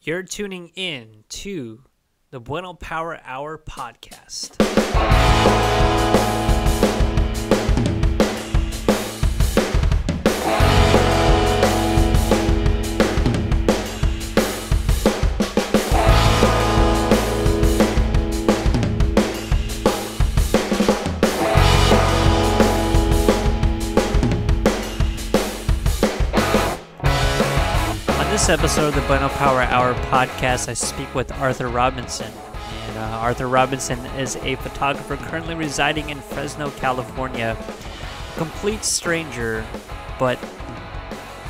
You're tuning in to the Bueno Power Hour podcast. This episode of the Bueno Power Hour podcast, I speak with Arthur Robinson. And Arthur Robinson is a photographer currently residing in Fresno, California. A complete stranger, but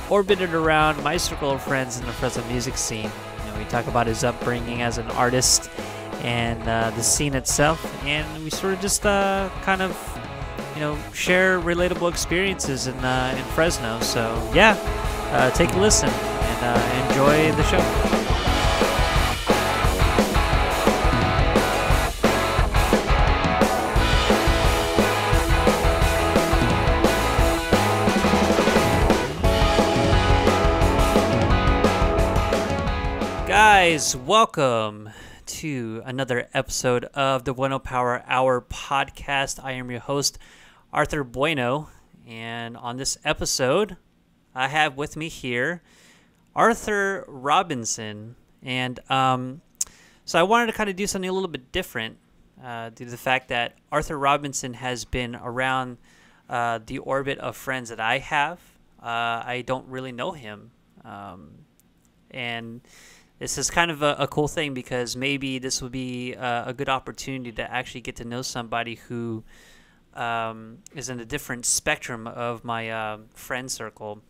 orbited around my circle of friends in the Fresno music scene. We talk about his upbringing as an artist and the scene itself, and we sort of just kind of, share relatable experiences in Fresno. So yeah, take a listen. Enjoy the show. Guys, welcome to another episode of the Bueno Power Hour podcast. I am your host, Arthur Bueno, and on this episode, I have with me here Arthur Robinson, and so I wanted to kind of do something a little bit different due to the fact that Arthur Robinson has been around the orbit of friends that I have. I don't really know him, and this is kind of a cool thing because maybe this would be a good opportunity to actually get to know somebody who is in a different spectrum of my friend circle.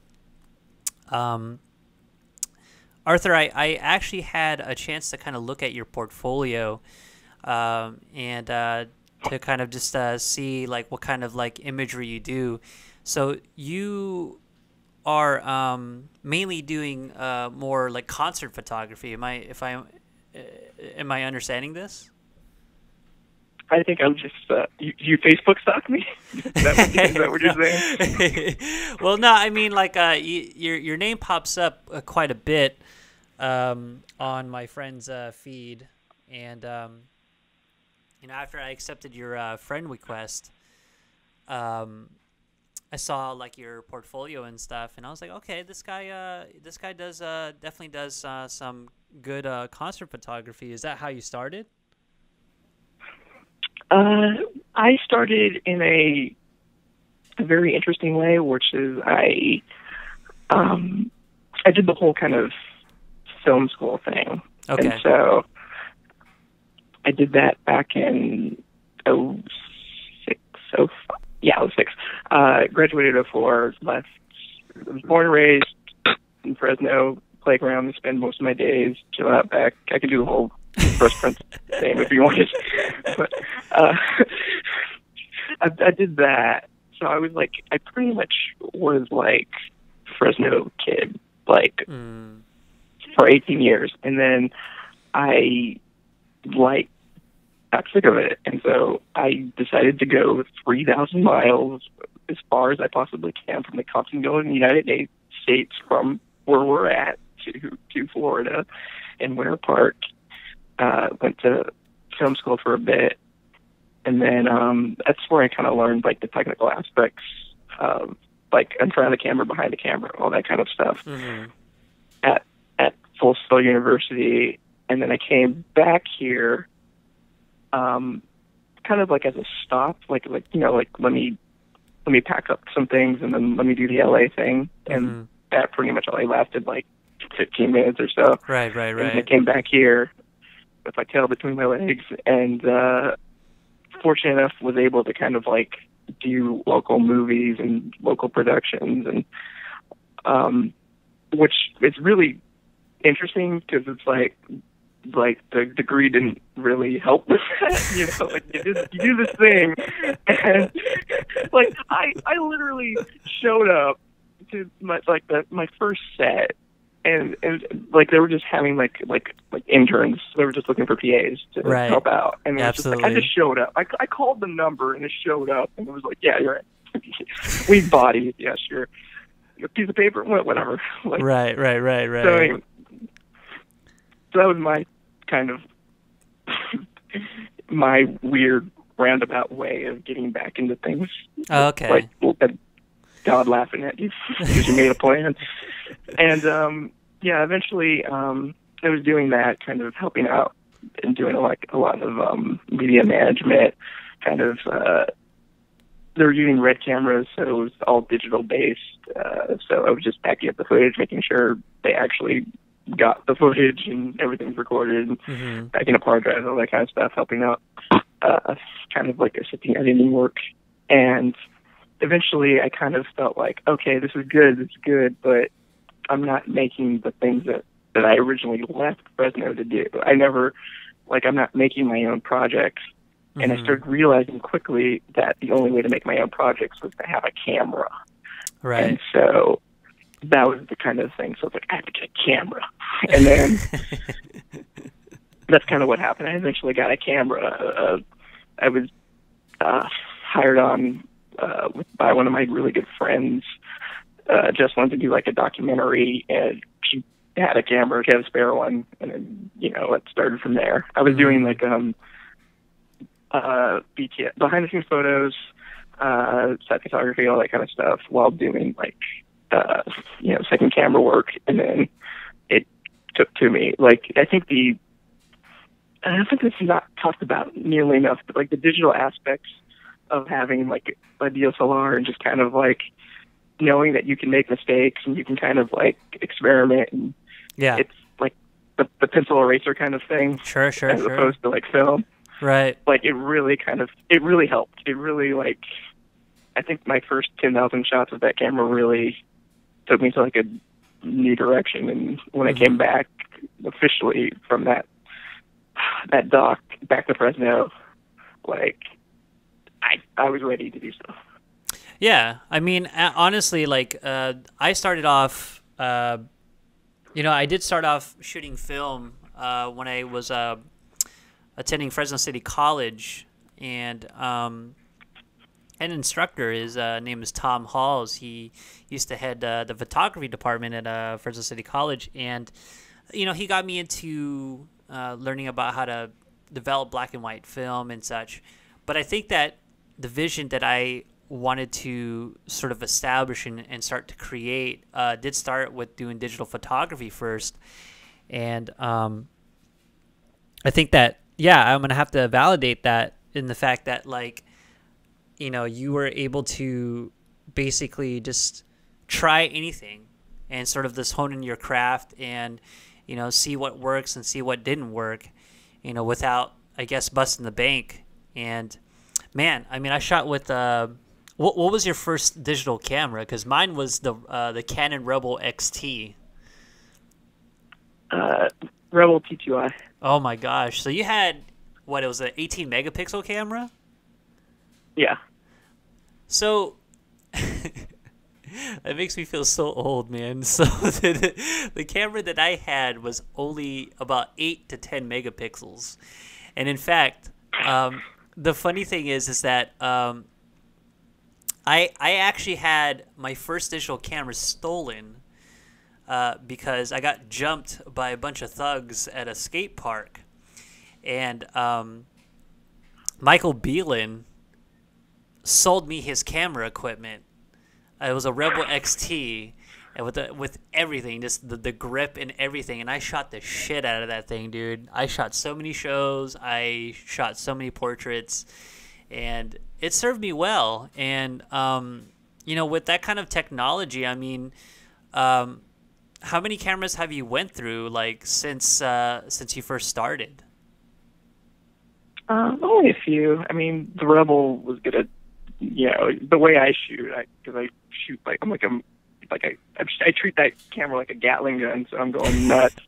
Arthur, I actually had a chance to kind of look at your portfolio and to kind of just see like what kind of like imagery you do. So you are mainly doing more like concert photography. Am I understanding this? I think I'm just you Facebook stalk me. Is that what you're saying? Well, no, I mean like your name pops up quite a bit on my friend's feed, and after I accepted your friend request, I saw like your portfolio and stuff, and I was like, okay, this guy does definitely does some good concert photography. Is that how you started? I started in a very interesting way, which is I did the whole kind of film school thing. Okay. And so I did that back in 06. Graduated 04, left. I was born and raised in Fresno, playground, spend most of my days, chill out back. I could do the whole First Prince thing if you wanted. But I did that. So I was like, I pretty much was like Fresno kid, like for 18 years. And then I got sick of it. And so I decided to go 3,000 miles as far as I possibly can from the continental United States from where we're at to Florida in Winter Park. Went to film school for a bit, and then that's where I kind of learned like the technical aspects of like in front of the camera, behind the camera, all that kind of stuff at Full Sail University. And then I came back here, kind of like as a stop, like let me pack up some things and then let me do the LA thing, and that pretty much only lasted like 15 minutes or so. Right. And I came back here with my tail between my legs, and fortunate enough was able to kind of like do local movies and local productions, and which is really interesting because it's like the degree didn't really help with that. Like you do this thing, and like I literally showed up to my first set. And like they were just having like interns. They were just looking for PAs to help out. And it was just like, I just showed up. I called the number and it showed up, and it was like, yeah, you're right. Weak body, yeah, sure. A piece of paper, whatever. Like, right. So, So that was my kind of my weird roundabout way of getting back into things. Okay. Like God laughing at you because you made a plan. And yeah, eventually I was doing that, kind of helping out and doing a lot of media management. Kind of they were using Red cameras, so it was all digital based. So I was just packing up the footage, making sure they actually got the footage and everything's recorded, and backing up hard drives, all that kind of stuff, helping out, kind of like assisting editing work. And eventually I kind of felt like, okay, this is good, but I'm not making the things that I originally left Fresno to do. I'm not making my own projects. And I started realizing quickly that the only way to make my own projects was to have a camera. Right. And so that was the kind of thing. So it's like, I have to get a camera. And then that's kind of what happened. I eventually got a camera. I was hired on by one of my really good friends. Just wanted to do like a documentary, and she had a camera. She had a spare one. And then, it started from there. I was doing like BTS, behind the scenes photos, set photography, all that kind of stuff, while doing like second camera work. And then it took to me, like, I think this is not talked about nearly enough, but like the digital aspects of having like a DSLR and just kind of like knowing that you can make mistakes and you can kind of like experiment, and it's like the pencil eraser kind of thing, sure, as opposed to like film. Right. Like it really helped. It really, like, I think my first 10,000 shots of that camera really took me to like a new direction. And when I came back officially from that dock back to Fresno, like I was ready to do stuff. Yeah. I mean, honestly, like, I started off, I did start off shooting film when I was attending Fresno City College, and an instructor, his name is Tom Halls. He used to head the photography department at Fresno City College, and he got me into learning about how to develop black and white film and such. But I think that the vision that I wanted to sort of establish and start to create did start with doing digital photography first, and I think that, yeah, I'm going to have to validate that in the fact that, like, you were able to basically just try anything and sort of just hone in your craft and, see what works and see what didn't work, without, I guess, busting the bank. And, man, I mean, I shot with, what was your first digital camera? Because mine was the Canon Rebel XT. Rebel T2i. Oh my gosh! So you had what? It was an 18 megapixel camera. Yeah. So that makes me feel so old, man. So the camera that I had was only about 8 to 10 megapixels, and in fact, the funny thing is that I actually had my first digital camera stolen. Because I got jumped by a bunch of thugs at a skate park, and Michael Beale sold me his camera equipment. It was a Rebel XT, and with everything, just the grip and everything, and I shot the shit out of that thing, dude. I shot so many shows, I shot so many portraits, and it served me well. And with that kind of technology, I mean, how many cameras have you went through, like, since you first started? Only a few. I mean, the Rebel was good at, the way I shoot, because I shoot like I treat that camera like a Gatling gun, so I'm going nuts.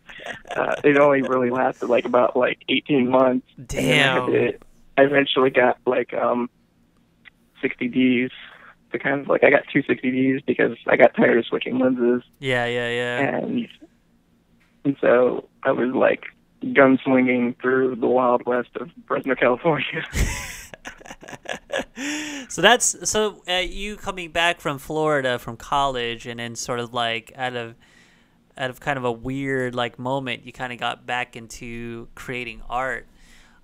It only really lasted like about 18 months. Damn. I eventually got 60Ds. To kind of like, I got two 60Ds because I got tired of switching lenses. Yeah. And so I was like gunslinging through the wild west of Fresno, California. So you coming back from Florida from college, and then sort of like out of out of kind of a weird like moment, you kind of got back into creating art.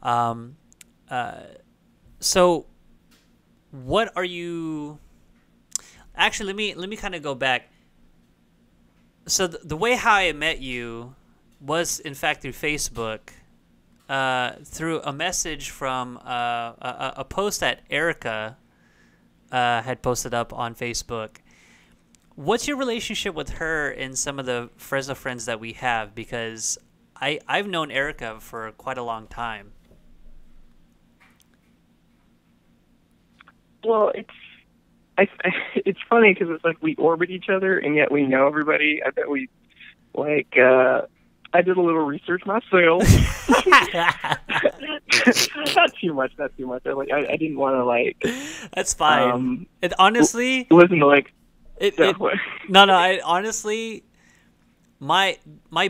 Um, so what are you? Actually, let me kind of go back. So the way how I met you was in fact through Facebook, through a message from a post that Erica had posted up on Facebook. What's your relationship with her and some of the Fresno friends that we have? Because I've known Erica for quite a long time. Well, it's funny because it's like we orbit each other and yet we know everybody. I bet we like. I did a little research myself. Not too much. I didn't want to like. That's fine. It honestly listen to like. I honestly, my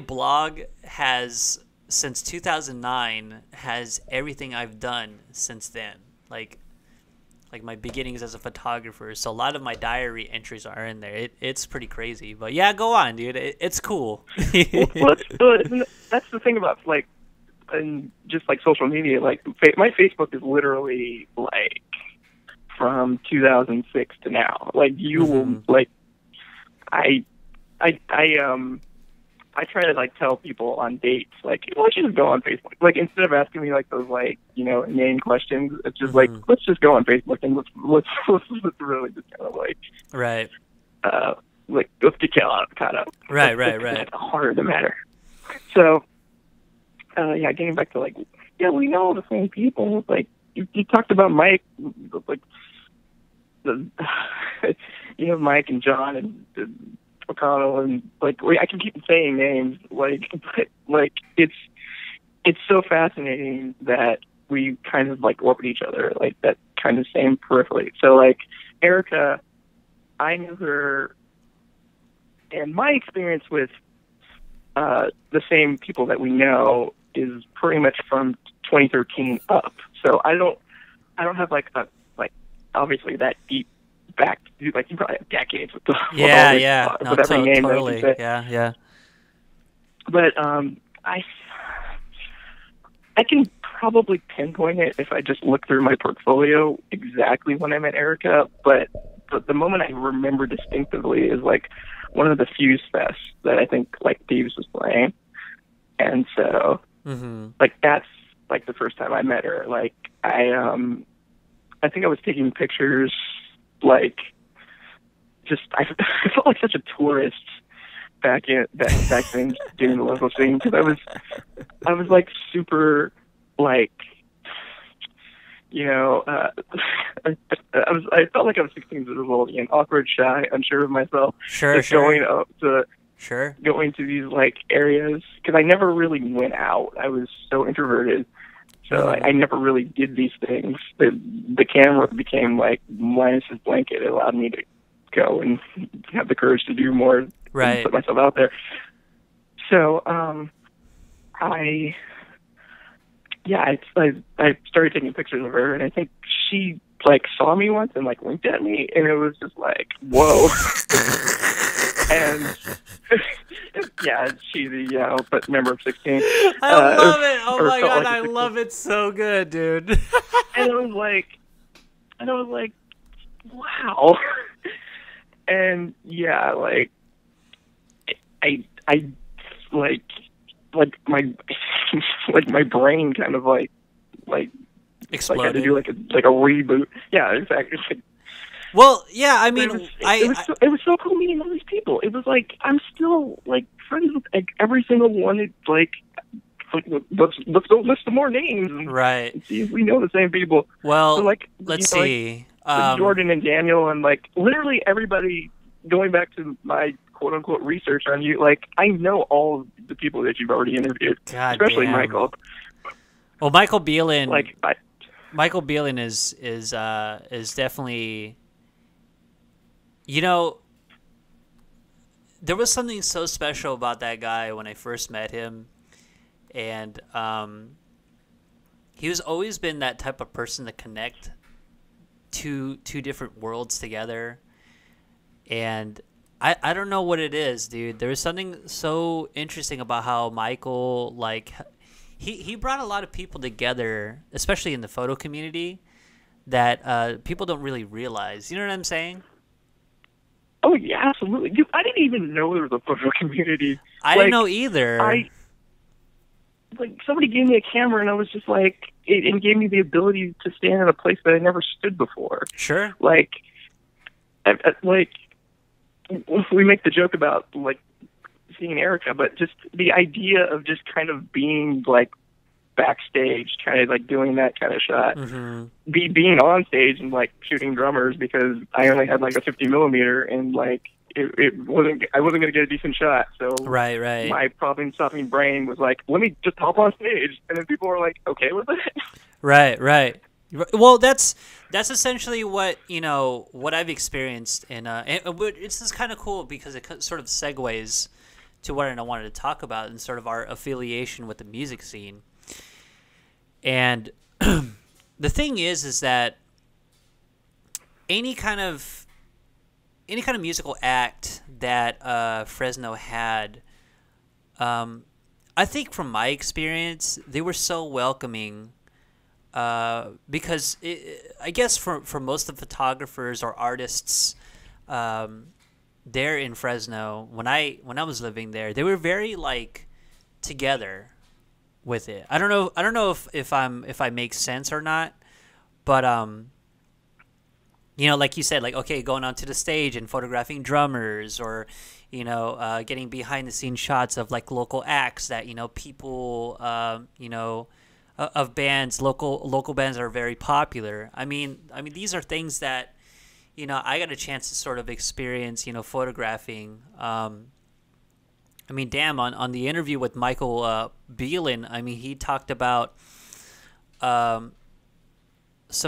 blog has since 2009 has everything I've done since then. Like my beginnings as a photographer. So a lot of my diary entries are in there. It's pretty crazy. But yeah, go on, dude. It's cool. Well, that's the thing about like, and just like social media. Like my Facebook is literally like from 2006 to now. Like you will like, I try to like tell people on dates like, why don't you just go on Facebook? Like instead of asking me like those like inane questions, it's just like let's just go on Facebook and let's really just kind of like right like let's get caught up right the heart of the matter. So getting back to like we know the same people. Like you talked about Mike, like Mike and John and McConnell, and like I can keep saying names, like it's so fascinating that we kind of like orbit each other, like that kind of same peripherally. So like Erica, I knew her, and my experience with the same people that we know is pretty much from 2013 up. So I don't have like obviously that deep back, like you probably have decades with with every name totally. Yeah. But I can probably pinpoint it if I just look through my portfolio exactly when I met Erica. But the moment I remember distinctively is like one of the Fuse Fests that I think like Thieves was playing, and so like that's like the first time I met her. Like I think I was taking pictures. Like, just I felt like such a tourist back then doing the local scene, because I was like super like I felt like I was 16 years old, awkward, shy, unsure of myself. Going to these like areas, because I never really went out. I was so introverted. So I never really did these things. The camera became like Linus's blanket. It allowed me to go and have the courage to do more, and put myself out there. So I started taking pictures of her, and I think she like saw me once and like winked at me, and it was just like, whoa. And yeah, it's cheesy, but remember I'm 16. I love it. Oh my god, like I love it so good, dude. And I was like, wow. And yeah, like I like my like my brain kind of like exploded. Like I had to do like a reboot. Yeah, exactly. Well, yeah, I mean, it was so cool meeting all these people. It was like I'm still like friends with like every single one. It's like let's go list some more names, right? And see if we know the same people. Well, so, like let's see, like, Jordan and Daniel, and like literally everybody. Going back to my quote unquote research on you, like I know all the people that you've already interviewed, especially Michael. Well, Michael Beale is definitely. There was something so special about that guy when I first met him, and he was always been that type of person to connect two different worlds together, and I don't know what it is, dude. There was something so interesting about how Michael, like, he brought a lot of people together, especially in the photo community, that people don't really realize. You know what I'm saying? Oh yeah, absolutely. Dude, I didn't even know there was a photo community. I didn't know either. Somebody gave me a camera, and I was just like, it gave me the ability to stand in a place that I never stood before. Sure. Like we make the joke about like seeing Erica, but just the idea of just kind of being like backstage, kind of like doing that kind of shot, being on stage and like shooting drummers because I only had like a 50 millimeter and like I wasn't going to get a decent shot. So right. My problem-solving brain was like, let me just hop on stage, and then people were like, okay with it. Right. Well, that's essentially what what I've experienced, and it's just kind of cool because it sort of segues to what I wanted to talk about and sort of our affiliation with the music scene. And the thing is that any kind of musical act that Fresno had, I think from my experience, they were so welcoming. Because I guess for most of the photographers or artists there in Fresno, when I was living there, they were very like together with it. I don't know if I make sense or not, but like you said, like, okay, going onto the stage and photographing drummers, or getting behind the scenes shots of like local acts that people of bands, local bands that are very popular. I mean, these are things that, I got a chance to sort of experience, photographing. I mean, damn, on the interview with Michael Beale, I mean, he talked about some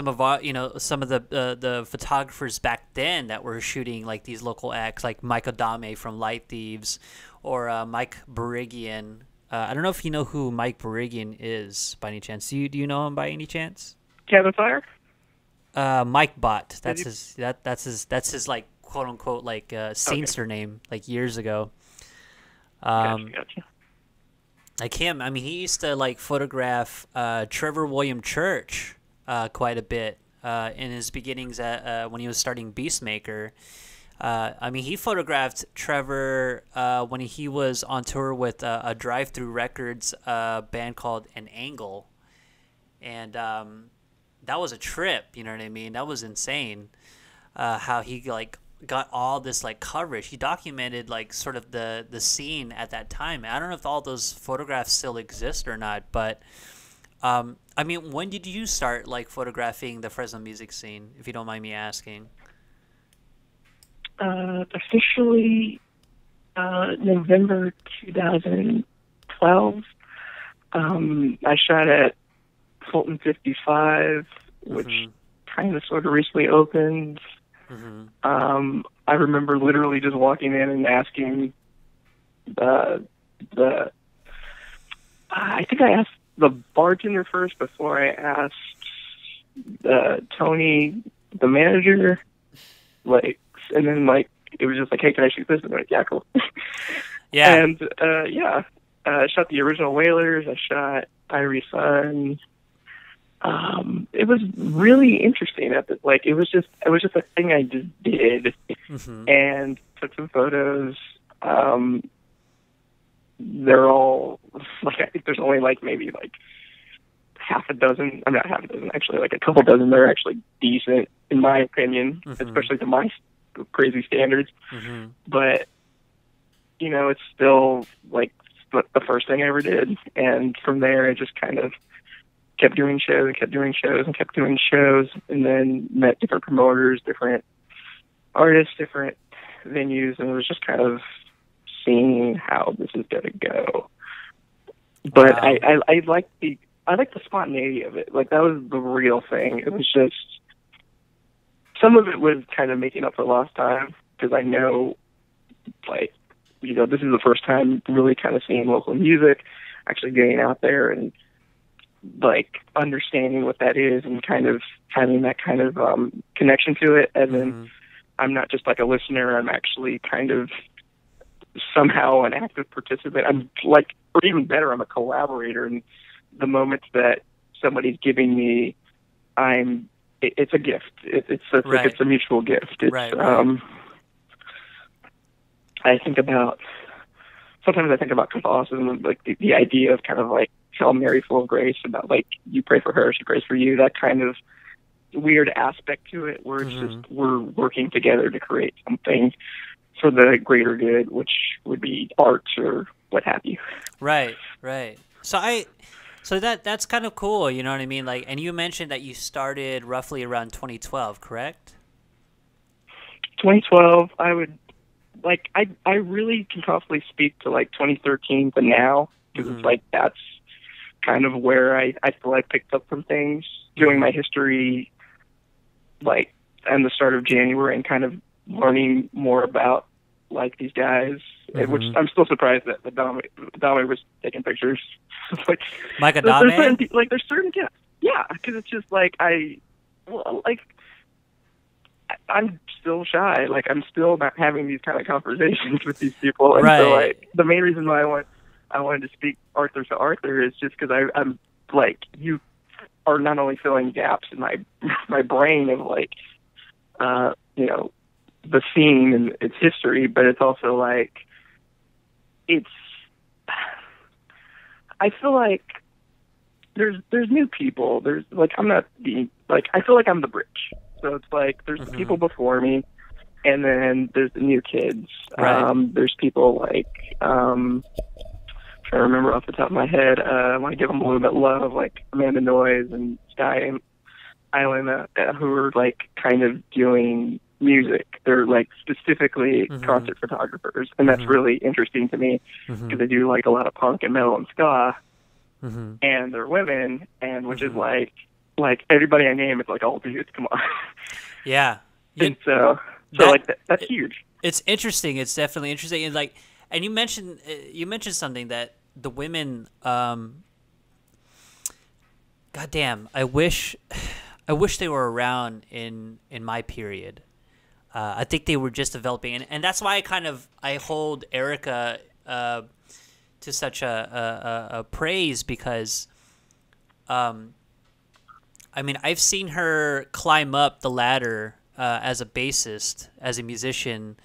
of the photographers back then that were shooting like these local acts, like Mike Adame from Light Thieves, or Mike Berigian. I don't know if you know who Mike Berigian is by any chance. Do you know him by any chance? Cabin Fire? Mike Bot. That's his like quote unquote like scenester name like years ago. Gotcha. Like him, I mean, he used to like photograph Trevor William Church quite a bit in his beginnings when he was starting Beastmaker. I mean, he photographed Trevor when he was on tour with a Drive Through Records band called An Angle, and that was a trip. You know what I mean? That was insane. How he like got all this like coverage. He documented like sort of the scene at that time. I don't know if all those photographs still exist or not, but I mean, when did you start like photographing the Fresno music scene, if you don't mind me asking? Officially, November 2012. I shot at Fulton 55, which kind of sort of recently opened. I remember literally just walking in and asking I think I asked the bartender first before I asked Tony, the manager, like. And then, like, it was just like, hey, can I shoot this? And I'm like, yeah, cool. Yeah. And, I shot the original Whalers. I shot Irie Sun. It was really interesting. Like, it was just a thing I just did and took some photos. They're all, like, I think there's only, like, maybe, like, half a dozen. I'm not half a dozen, actually, like a couple dozen. They're actually decent, in my opinion, especially to my crazy standards. But it's still like the first thing I ever did, and from there I just kind of kept doing shows, and then met different promoters, different artists, different venues, and it was just kind of seeing how this is gonna go. But wow. I like the spontaneity of it. Like, that was the real thing. It was just, some of it was kind of making up for lost time, because I know, like, this is the first time really kind of seeing local music, actually getting out there and, like, understanding what that is and kind of having that kind of connection to it. And then I'm not just like a listener. I'm actually kind of somehow an active participant. I'm like, or even better, I'm a collaborator. And the moments that somebody's giving me, it's a gift. It's like it's a mutual gift. It's, sometimes I think about Catholicism, like the idea of kind of like Hail Mary, full of grace, about like you pray for her, she prays for you, that kind of weird aspect to it, where it's just we're working together to create something for the greater good, which would be art or what have you. Right. So that's kind of cool, you know what I mean? Like, and you mentioned that you started roughly around 2012, correct? 2012, I really can confidently speak to like 2013 to now, because it's like that's kind of where I feel I picked up some things doing my history, like in the start of January, and kind of learning more about like these guys, which I'm still surprised that Adame was taking pictures. Like Mike Adame? There's certain guys, yeah, because it's just like I'm still shy. Like I'm still not having these kind of conversations with these people, and so like the main reason why I wanted to speak Arthur to Arthur is just because I'm like, you are not only filling gaps in my brain of like you know, the scene and its history, but it's also like I feel like there's new people. There's like I feel like I'm the bridge. So it's like there's the people before me, and then there's the new kids. There's people like I'm trying to remember off the top of my head. I want to give them a little bit of love, like Amanda Noyes and Sky and Island, who are like kind of doing music. They're like specifically concert photographers, and that's really interesting to me because they do like a lot of punk and metal and ska, and they're women, and which is like everybody I name is like all dudes. Come on, yeah. And so that's huge. It's interesting. It's definitely interesting, and like, and you mentioned something that the women. Goddamn, I wish they were around in my period. I think they were just developing, and that's why I hold Erica to such a praise, because I mean, I've seen her climb up the ladder as a bassist, as a musician,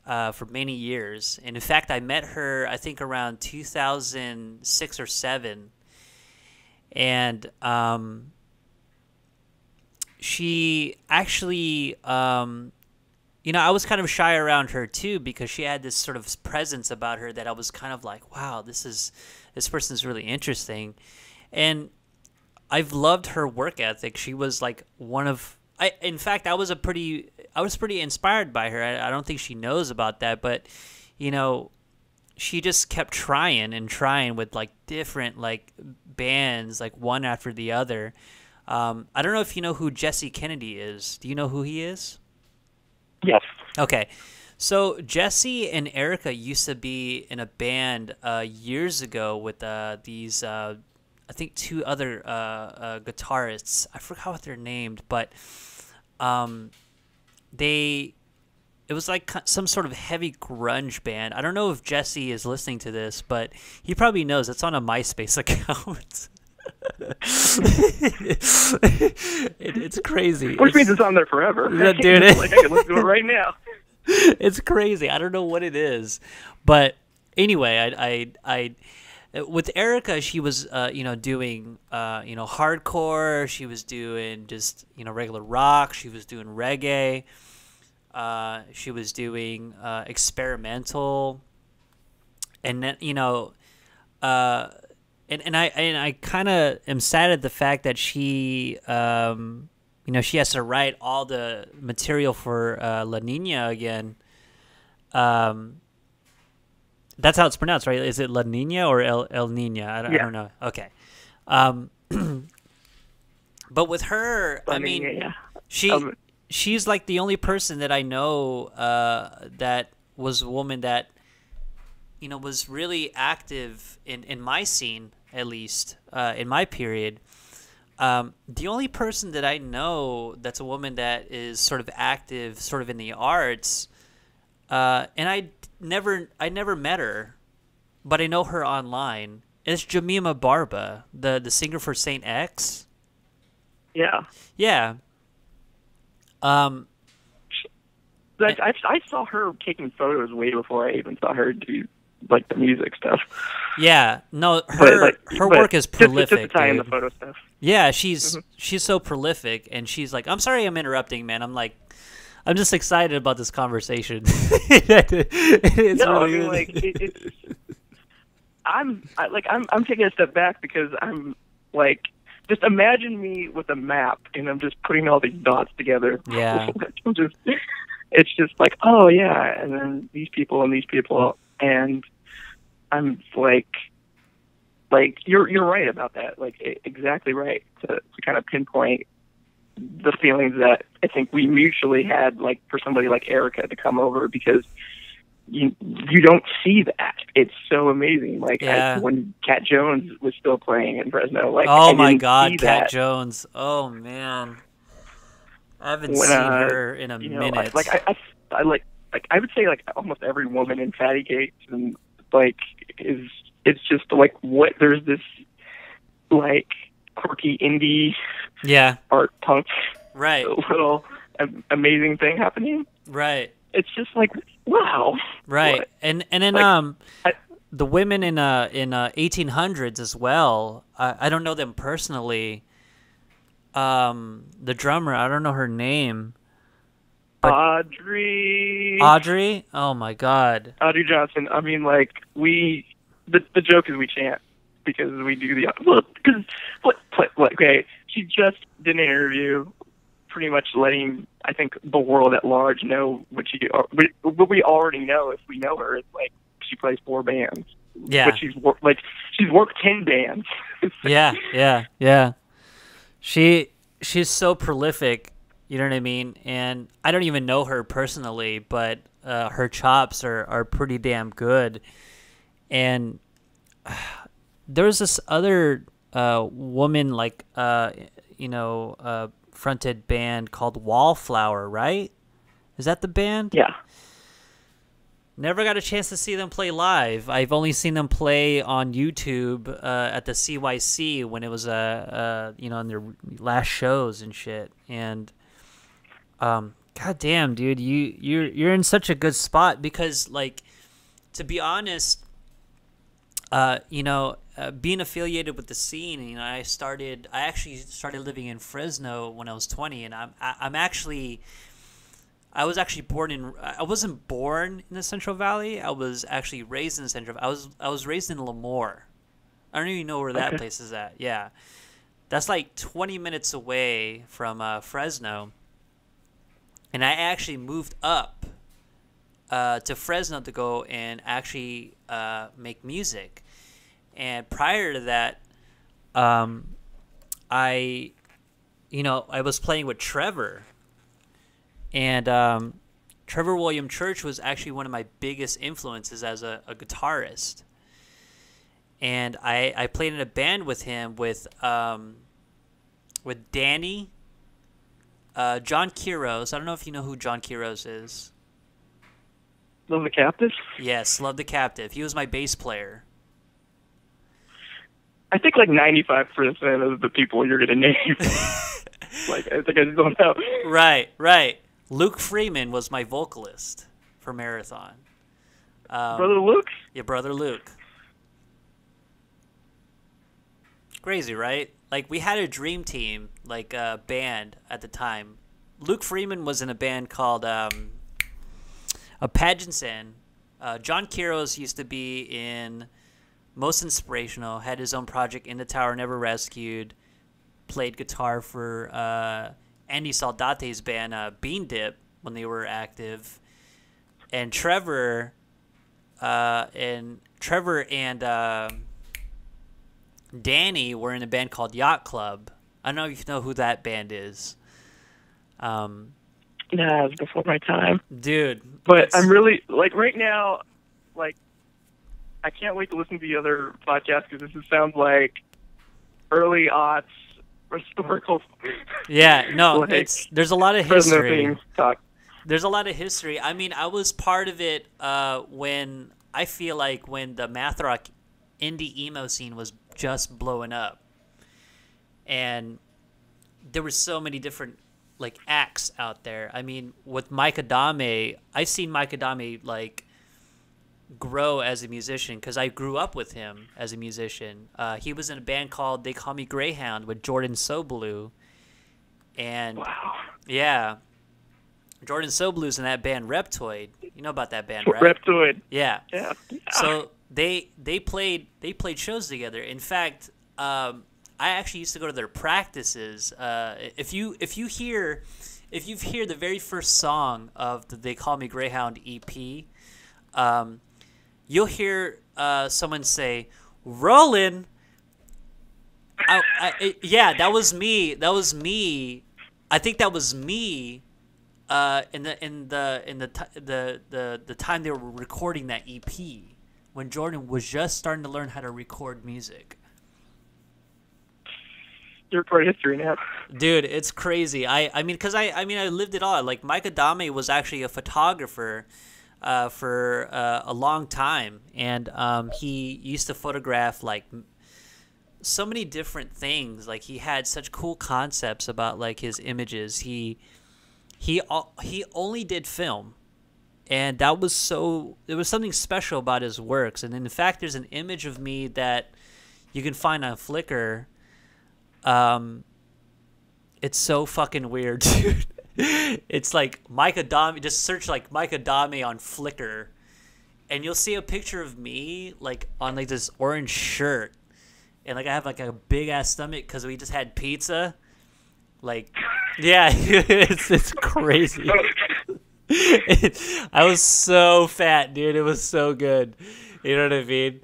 for many years. And in fact, I met her, I think, around 2006 or 7. And she actually, I was kind of shy around her too, because she had this sort of presence about her that I was kind of like, wow, this person's really interesting. And I've loved her work ethic. She was like in fact, I was pretty inspired by her. I don't think she knows about that, but she just kept trying with like different like bands, like one after the other. I don't know if you know who Jesse Kennedy is. Do you know who he is? Yes. Okay. So Jesse and Erica used to be in a band years ago with these I think 2 other guitarists. I forgot what they're named, but it was like some sort of heavy grunge band. I don't know if Jesse is listening to this, but he probably knows. It's on a MySpace account. It's crazy. Which means it's on there forever. Dude, like I can listen to it right now. It's crazy. I don't know what it is, but anyway, I with Erica, she was doing hardcore. She was doing just regular rock. She was doing reggae. She was doing experimental, and then and I kind of am sad at the fact that she she has to write all the material for La Nina again. That's how it's pronounced, right? Is it La Nina or El Nina? I don't know. Okay. But with her, La I mean, Nina, she's like the only person that I know that was a woman that was really active in my scene, at least in my period. The only person that I know that's a woman that is sort of active, sort of in the arts, and I never met her, but I know her online. It's Jamia Barbra, the singer for Saint X. Yeah. Yeah. Like I saw her taking photos way before I even saw her do like the music stuff. Yeah, no, her work is prolific. Just to tie in the photo stuff. Yeah, she's so prolific, and she's like, I'm sorry, I'm interrupting, man. I'm like, I'm just excited about this conversation. I'm taking a step back because I'm like, just imagine me with a map, and I'm just putting all these dots together. Yeah. It's just like, oh yeah, and then these people, and I'm like you're right about that, like exactly right to kind of pinpoint the feelings that I think we mutually had, like for somebody like Erica to come over, because you don't see that. It's so amazing. Like when Cat Jones was still playing in Fresno, like oh my God, Cat Jones. Oh man, I haven't seen her in a minute. I would say like almost every woman in Fatty Gates and like it's just like what there's this like quirky indie art punk little amazing thing happening. Right. It's just like wow. Right. What? And then like, the women in 1800s as well. I don't know them personally. The drummer, I don't know her name. Audrey. Oh my God. Audrey Johnson. I mean, like the joke is we chant because we do okay. She just did an interview, pretty much letting I think the world at large know what we already know if we know her. It's like she plays 4 bands. Yeah. But she's worked 10 bands. Yeah. She's so prolific. You know what I mean? And I don't even know her personally, but her chops are pretty damn good. And there's this other woman, like, fronted band called Wallflower, right? Is that the band? Yeah. Never got a chance to see them play live. I've only seen them play on YouTube at the CYC when it was in their last shows and shit. And God damn, dude, you're in such a good spot because, like, to be honest, being affiliated with the scene, I actually started living in Fresno when I was 20, and I wasn't born in the Central Valley. I was actually raised in the Central. I was raised in Lemoore. I don't even know where that place is at. Yeah, that's like 20 minutes away from Fresno. And I actually moved up to Fresno to go and actually make music. And prior to that, I was playing with Trevor. And Trevor William Church was actually one of my biggest influences as a guitarist. And I played in a band with him with Danny, John Quiros. I don't know if you know who John Quiros is. Love the Captive? Yes, Love the Captive. He was my bass player. I think like 95% of the people you're going to name. Like, I think I just don't know. Right. Luke Freeman was my vocalist for Marathon. Brother Luke? Yeah, Brother Luke. Crazy, right? Like, we had a dream team, like a band at the time. Luke Freeman was in a band called Pageantson. John Quiros used to be in Most Inspirational, had his own project, In the Tower Never Rescued, played guitar for Andy Saldate's band, Bean Dip, when they were active. And Trevor and Danny were in a band called Yacht Club. I don't know if you know who that band is. Nah, it was before my time. Dude. But I'm really, like, right now, like, I can't wait to listen to the other podcast because this sounds like early aughts, historical. Yeah, no, like, there's a lot of Fresno history. things talk. There's a lot of history. I mean, I was part of it when I feel like when the math rock indie emo scene was just blowing up, and there were so many different like acts out there. I mean, with Mike Adame, I've seen Mike Adame like grow as a musician because I grew up with him as a musician. He was in a band called They Call Me Greyhound with Jordan Soblu, and Wow. yeah, Jordan Soblu's in that band Reptoid. You know about that band, right? Reptoid. Yeah. Yeah. So they played shows together. In fact, I actually used to go to their practices. If you hear the very first song of the They Call Me Greyhound EP, you'll hear someone say "Rollin'." Yeah, that was me. That was me. I think that was me. In the time they were recording that EP, when Jordan was just starting to learn how to record music. You're part of history now. Dude, it's crazy. I mean, because I lived it all. Like, Mike Adame was actually a photographer for a long time, and he used to photograph like so many different things. Like, he had such cool concepts about like his images. He only did film, and there was something special about his works. And in fact, there's an image of me that you can find on Flickr. It's so fucking weird, dude. It's like Mike Adame. Just search like Mike Adame on Flickr, and you'll see a picture of me like on like this orange shirt, and like I have like a big ass stomach because we just had pizza. Like, yeah, it's crazy. I was so fat, dude. It was so good. You know what I mean?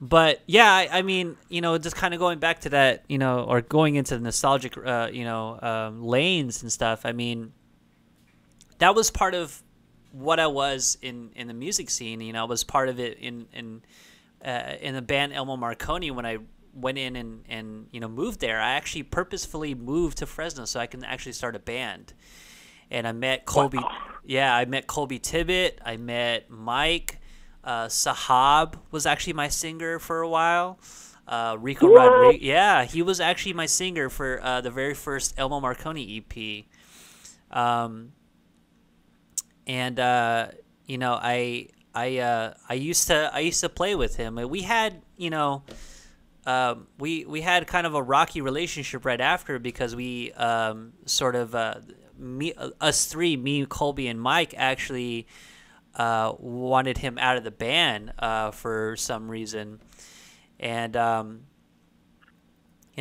But yeah, I mean, you know, just kind of going back to that, you know, or going into the nostalgic, lanes and stuff. I mean, that was part of what I was in the music scene. You know, I was part of it in the band Elmo Marconi when I went in and you know, moved there. I actually purposefully moved to Fresno so I can actually start a band. And I met Colby. Wow. Yeah, I met Colby Tibbett. I met Mike. Sahab was actually my singer for a while. Rico Rodriguez. Yeah, he was actually my singer for the very first Elmo Marconi EP. You know, I used to play with him. We had, you know, we had kind of a rocky relationship right after because we us three, me, Colby, and Mike actually wanted him out of the band for some reason, and you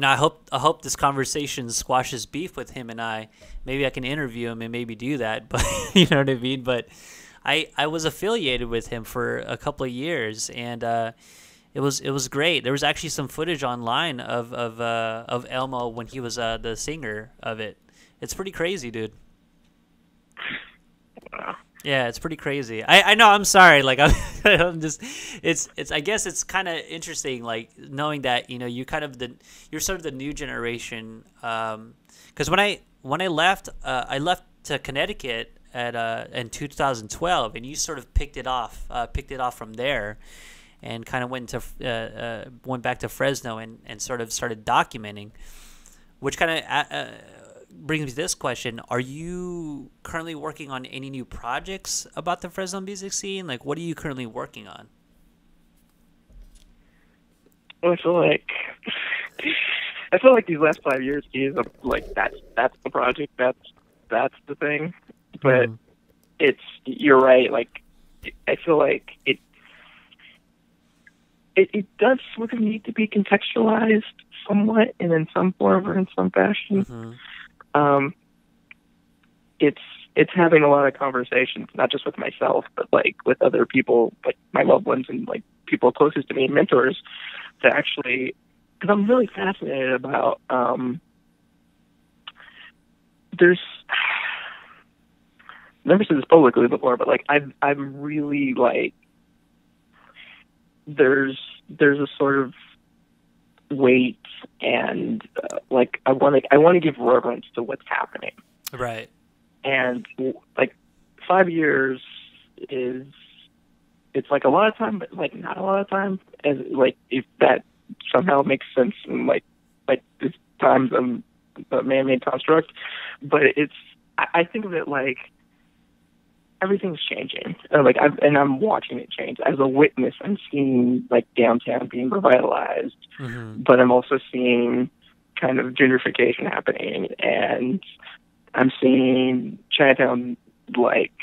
know, I hope this conversation squashes beef with him and I. Maybe I can interview him and maybe do that, but you know what I mean. But I was affiliated with him for a couple of years, and it was great. There was actually some footage online of Elmo when he was the singer of it. It's pretty crazy, dude. Wow. Yeah, it's pretty crazy. I know. I'm sorry. Like I'm just. It's. I guess it's kind of interesting, like knowing that, you know, you're sort of the new generation. Because when I left, I left to Connecticut in 2012, and you sort of picked it off from there, and kind of went back to Fresno and sort of started documenting, which kind of brings me to this question. Are you currently working on any new projects about the Fresno music scene? Like, what are you currently working on? Well, I feel like these last 5 years, like that's the project, that's the thing. But you're right. Like, I feel like it does sort of need to be contextualized somewhat and in some form or in some fashion. Mm-hmm. It's having a lot of conversations, not just with myself, but like with other people, like my loved ones and like people closest to me, mentors, to actually, because I'm really fascinated about, there's, I've never said this publicly before, but like I'm really like, there's a sort of weight and like I want to give reverence to what's happening. Right. And like 5 years is, it's like a lot of time, but like not a lot of time. And like if that somehow makes sense, and like this time's a man-made construct, but I think of it like everything's changing. And I'm watching it change. As a witness, I'm seeing like downtown being revitalized, but I'm also seeing kind of gentrification happening, and I'm seeing Chinatown like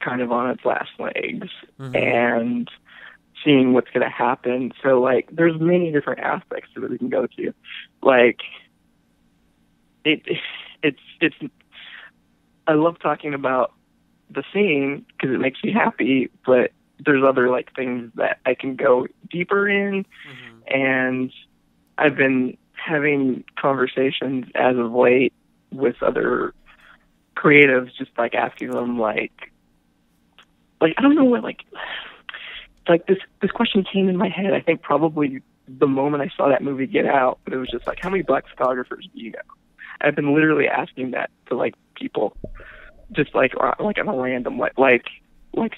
kind of on its last legs, and seeing what's going to happen. So like, there's many different aspects to it we can go to. Like, it's. I love talking about the scene because it makes me happy, but there's other like things that I can go deeper in, and I've been having conversations as of late with other creatives, just like asking them like I don't know what like this question came in my head. I think probably the moment I saw that movie Get Out, but it was just like, how many black photographers do you know? I've been literally asking that to like people, just like on a random like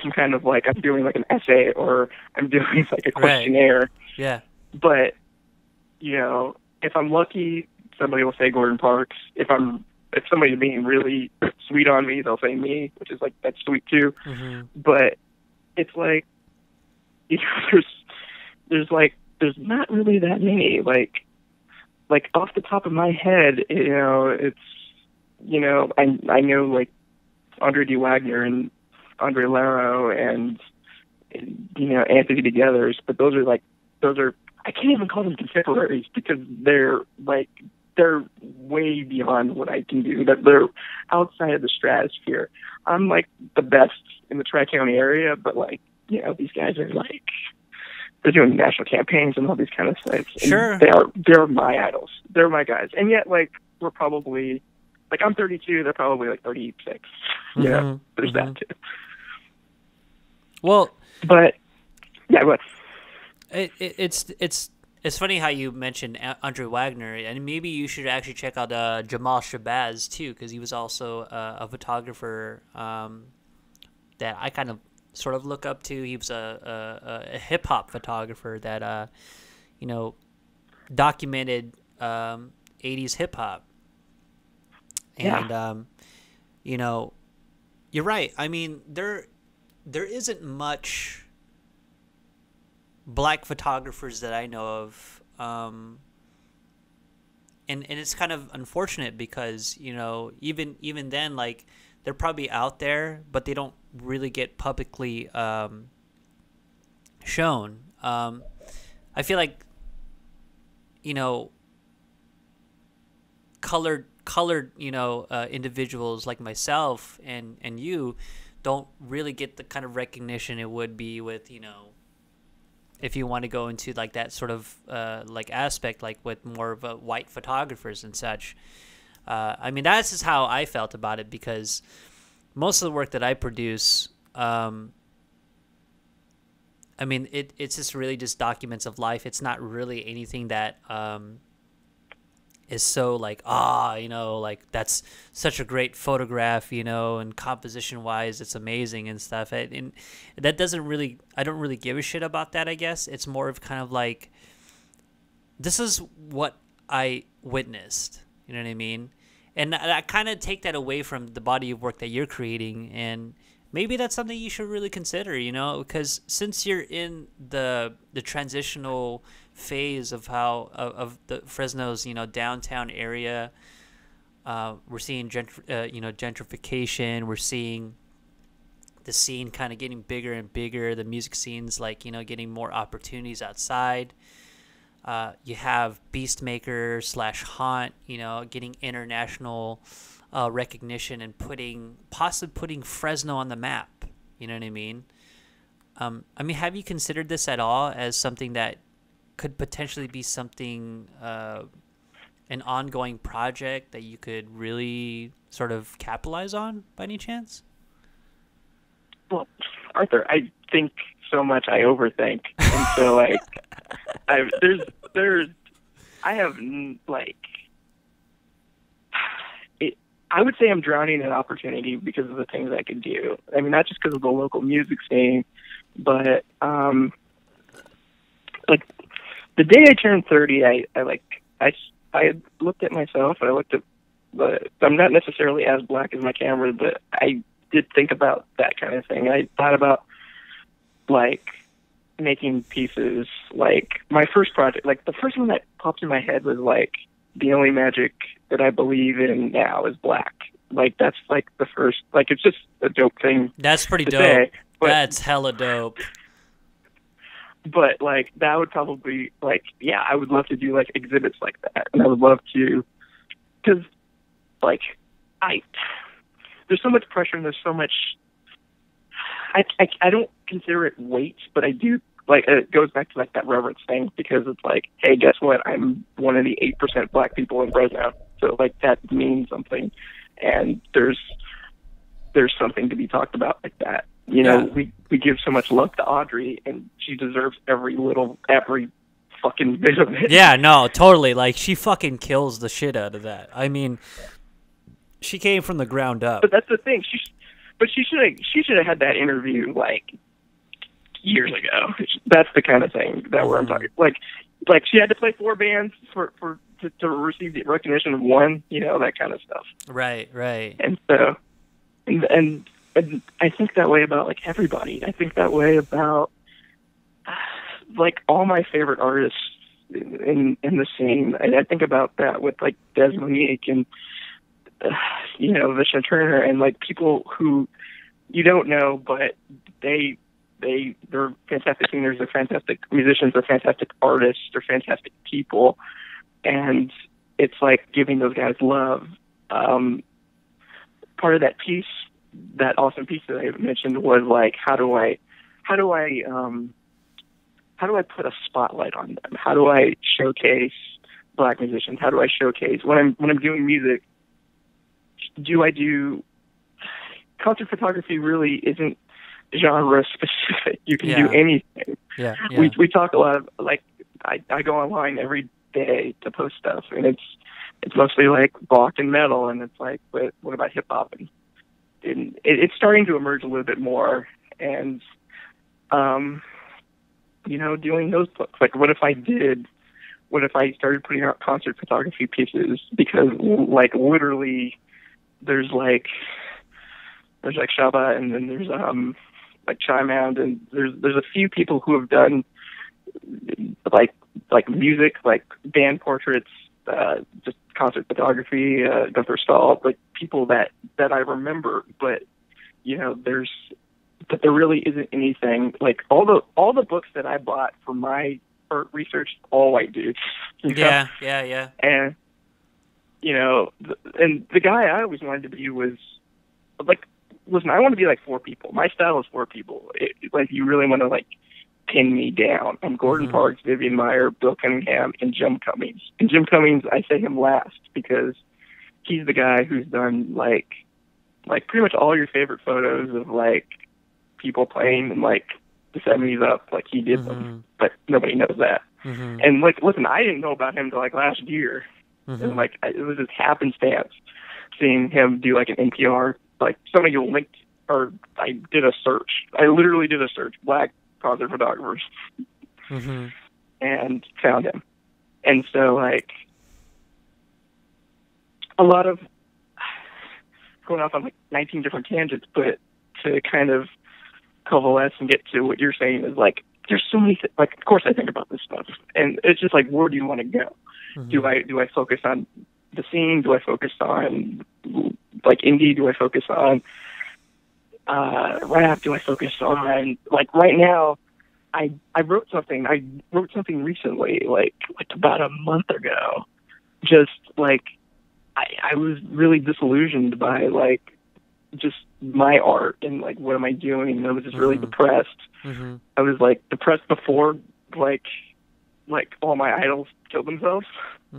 some kind of like I'm doing like an essay or I'm doing like a questionnaire. Right. Yeah. But you know, if I'm lucky, somebody will say Gordon Parks. If somebody's being really sweet on me, they'll say me, which is like, that's sweet too. But it's like, you know, there's not really that many. Like off the top of my head, you know, it's, you know, I know like Andre D. Wagner and Andre Laro and, you know, Anthony Together's, but those are I can't even call them contemporaries because they're way beyond what I can do. They're outside of the stratosphere. I'm like the best in the Tri-County area, but like, you know, these guys are like, they're doing national campaigns and all these kind of things. Sure. They're my idols. They're my guys. And yet, like, we're probably, like, I'm 32, they're probably like 36. You know, there's that too. Well, but yeah, what? It's funny how you mentioned Andre Wagner, and maybe you should actually check out Jamal Shabazz too, because he was also a photographer that I kind of sort of look up to. He was a hip hop photographer that you know, documented 80s hip hop, and you know, you're right. I mean, there isn't much black photographers that I know of, and it's kind of unfortunate because, you know, even then, like, they're probably out there, but they don't really get publicly shown. I feel like, you know, colored you know, individuals like myself and you don't really get the kind of recognition it would be with, you know, if you want to go into like that sort of like aspect, like with more of white photographers and such. I mean, that's just how I felt about it, because most of the work that I produce, I mean, it's just really just documents of life. It's not really anything that is so like, you know, like that's such a great photograph, you know, and composition wise, it's amazing and stuff. And that doesn't really, I don't really give a shit about that, I guess. It's more of kind of like, this is what I witnessed, you know what I mean? And I kind of take that away from the body of work that you're creating. And maybe that's something you should really consider, you know, because since you're in the transitional phase of of the Fresno's, you know, downtown area, we're seeing you know, gentrification. We're seeing the scene kind of getting bigger and bigger. The music scene's like, you know, getting more opportunities outside. You have Beastmaker / Haunt, you know, getting international recognition and possibly putting Fresno on the map. You know what I mean? I mean, have you considered this at all as something that could potentially be something, an ongoing project that you could really sort of capitalize on by any chance? Well, Arthur, I think so much I overthink, and so like, there's like, I would say I'm drowning in opportunity because of the things I could do. I mean, not just because of the local music scene, but like the day I turned 30, I looked at myself and I looked at. I'm not necessarily as black as my camera, but I did think about that kind of thing. I thought about like making pieces. Like my first project, like the first one that popped in my head was like, the only magic that I believe in now is black. Like that's like the first, like it's just a dope thing. That's pretty dope. Say, That's hella dope. But like that would probably like, yeah, I would love to do like exhibits like that, and I would love to, because like there's so much pressure and there's so much. I don't consider it weight, but I do. Like, it goes back to, like, that reverence thing, because it's like, hey, guess what? I'm one of the 8% black people in Fresno. So, like, that means something. And there's something to be talked about like that. You know, we give so much love to Audrey, and she deserves every fucking bit of it. Yeah, no, totally. Like, she fucking kills the shit out of that. I mean, she came from the ground up. But that's the thing. She should have had that interview, like, years ago. That's the kind of thing that where I'm talking. Like she had to play 4 bands to receive the recognition of one. You know, that kind of stuff. Right. And so, and I think that way about like everybody. I think that way about like all my favorite artists in the scene. I think about that with like Des Monique and you know, Vishnu Turner, and like people who you don't know, but they're fantastic singers, they're fantastic musicians, they're fantastic artists, they're fantastic people, and it's like giving those guys love. Part of that piece, that awesome piece that I mentioned, was like, how do I put a spotlight on them? How do I showcase black musicians? How do I showcase when I'm doing music? Do I do concert photography? Really isn't genre specific. You can do anything. Yeah. We talk a lot of, like, I go online every day to post stuff, and it's mostly like rock and metal, and it's like, but what about hip hop? And it's starting to emerge a little bit more, and you know, doing those books. Like, what if I started putting out concert photography pieces? Because like literally there's like Shabazz, and then there's like Chimound, and there's a few people who have done like music, like band portraits, just concert photography, Gunther Stahl, like people that I remember, but you know, there really isn't anything like all the books that I bought for my art research, all white dudes. You know? Yeah. And you know, and the guy I always wanted to be was like, listen, I want to be like 4 people. My style is 4 people. Like, you really want to like pin me down. I'm Gordon Parks, Vivian Meyer, Bill Cunningham, and Jim Cummings. And Jim Cummings, I say him last because he's the guy who's done like pretty much all your favorite photos of like people playing in like the 70s up. Like, he did them, but nobody knows that. And like, listen, I didn't know about him until like last year. And like, it was just happenstance seeing him do like an NPR. Like, somebody linked, or I did a search. I literally did a search, black concert photographers, and found him. And so, like, a lot of going off on like 19 different tangents, but to kind of coalesce and get to what you're saying is like, there's so many like, of course I think about this stuff, and it's just like, where do you want to go? Do I focus on the scene? Do I focus on like indie? Do I focus on rap? Do I focus on like right now? I wrote something. I wrote something recently, like about a month ago. Just like I was really disillusioned by like just my art and like, what am I doing? And I was just really depressed. I was like depressed before like all my idols killed themselves.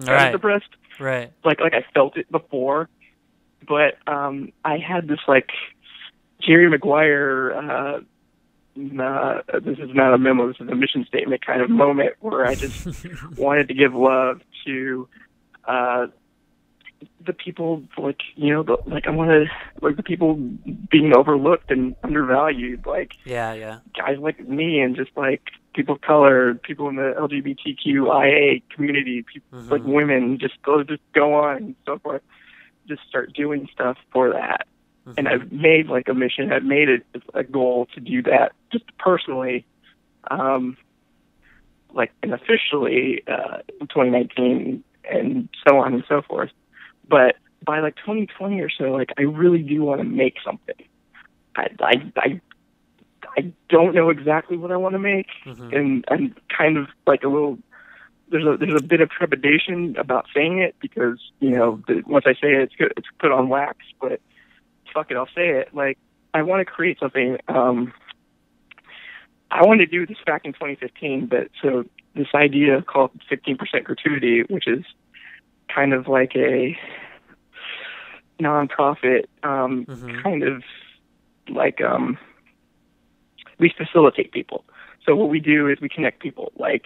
I was depressed. Right. Like I felt it before, but I had this like Jerry Maguire this is not a memo, this is a mission statement kind of moment where I just wanted to give love to the people, like, you know, I wanted, like, the people being overlooked and undervalued, like, guys like me and just, like, people of color, people in the LGBTQIA community, people, like, women, just go on and so forth, just start doing stuff for that. And I've made, like, a mission, I've made it a goal to do that, just personally, like, and officially in 2019, and so on and so forth. But by, like, 2020 or so, like, I really do want to make something. I don't know exactly what I want to make, and I'm kind of, like, a little, there's a bit of trepidation about saying it, because, you know, once I say it, it's put on wax, but fuck it, I'll say it. Like, I want to create something. I wanted to do this back in 2015, but so this idea called 15% gratuity, which is kind of like a nonprofit, kind of like, we facilitate people. So what we do is we connect people. Like,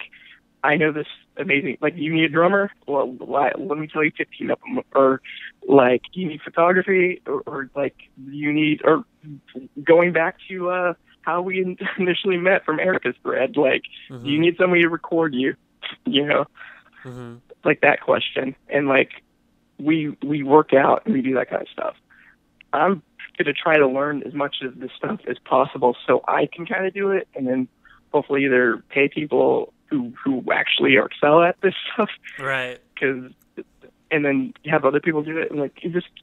I know this amazing, like, you need a drummer? Well, let me tell you 15 of them. Or, like, you need photography? Or like, you need, or going back to how we initially met from Erica's thread, like, do you need somebody to record you? You know? Like that question. And, like, we work out and we do that kind of stuff. I'm going to try to learn as much of this stuff as possible so I can kind of do it, and then hopefully either pay people who actually excel at this stuff, right? And then have other people do it, and, like,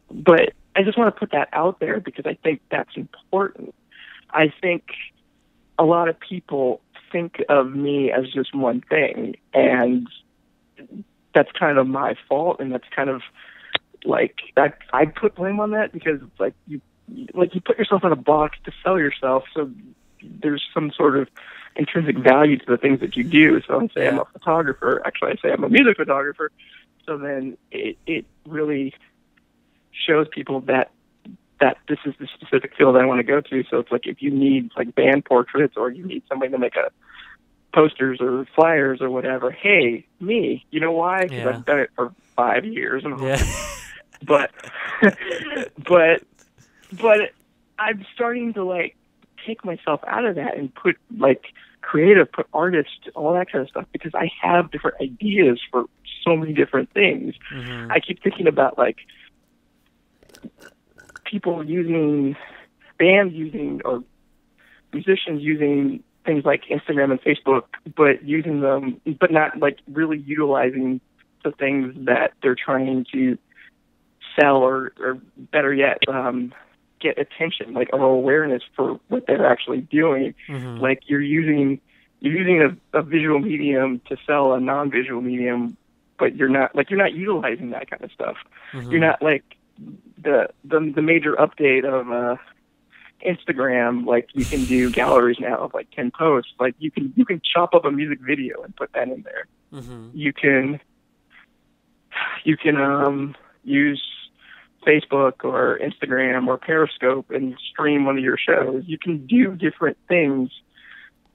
but I just want to put that out there because I think that's important. I think a lot of people think of me as just one thing, and that's kind of my fault, and that's kind of, like, that I put blame on that because, like, you put yourself in a box to sell yourself, so there's some sort of intrinsic value to the things that you do. So I say I'm a photographer. Actually, I say I'm a music photographer. So then it really shows people that this is the specific field I want to go to. So it's like, if you need, like, band portraits, or you need somebody to make posters or flyers or whatever, hey, me. You know why? Because I've done it for 5 years. But I'm starting to, like, take myself out of that and put, like, creative, put artists, all that kind of stuff, because I have different ideas for so many different things. I keep thinking about, like, people using, bands using, or musicians using things like Instagram and Facebook, but using them, but not, like, really utilizing the things that they're trying to sell, or better yet, get attention, like, or awareness for what they're actually doing. Like, you're using a visual medium to sell a non-visual medium, but you're not utilizing that kind of stuff. You're not, like, the major update of Instagram, like, you can do galleries now of, like, 10 posts. Like, you can chop up a music video and put that in there. You can use Facebook or Instagram or Periscope and stream one of your shows. You can do different things.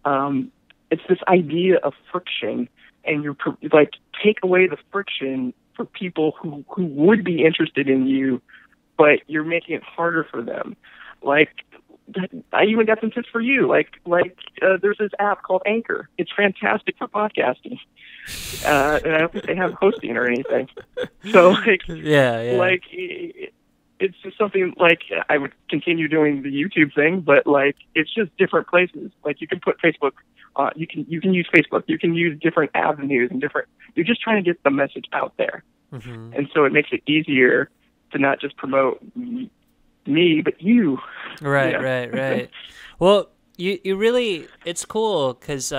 It's this idea of friction, and you're, like, take away the friction for people who would be interested in you, but you're making it harder for them. Like, I even got some tips for you. Like, there's this app called Anchor. It's fantastic for podcasting. And I don't think they have hosting or anything. So, like, like, it's just something, like, I would continue doing the YouTube thing, but, like, it's just different places. Like, you can put Facebook on, you can use Facebook, you can use different avenues and you're just trying to get the message out there. And so it makes it easier to not just promote me, but you. Right. Well, you really, it's cool, because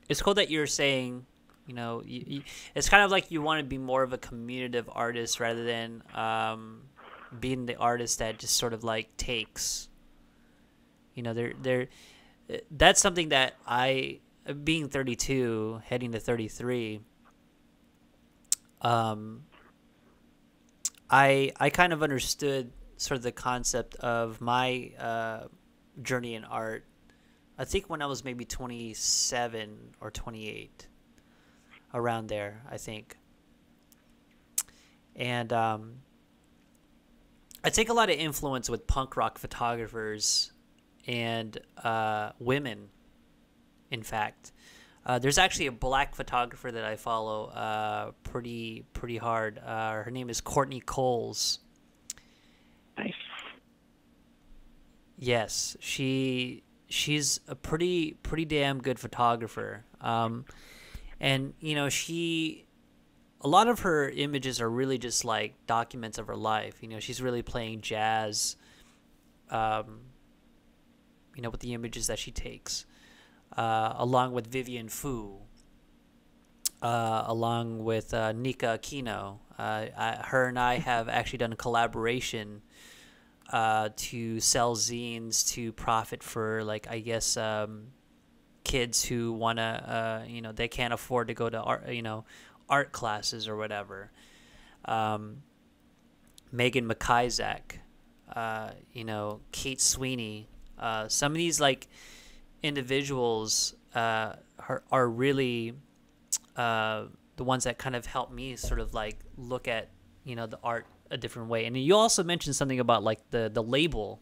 it's cool that you're saying, you know, it's kind of like you want to be more of a communicative artist rather than being the artist that just sort of, like, takes. You know, that's something that I, being 32, heading to 33, I kind of understood sort of the concept of my journey in art I think when I was maybe 27 or 28, around there, I think. And I take a lot of influence with punk rock photographers and women, in fact. There's actually a black photographer that I follow pretty hard. Her name is Courtney Coles. Nice. Yes, she's a pretty damn good photographer. And you know, a lot of her images are really just like documents of her life. You know, she's really playing jazz, you know, with the images that she takes, along with Vivian Fu, along with Nika Aquino. Her and I have actually done a collaboration to sell zines to profit for, like, I guess, kids who want to, you know, they can't afford to go to art, you know, art classes or whatever. Megan McIsaac, you know, Kate Sweeney. Some of these, like, individuals are really the ones that kind of help me sort of, like, look at, you know, the art a different way. And you also mentioned something about, like, the label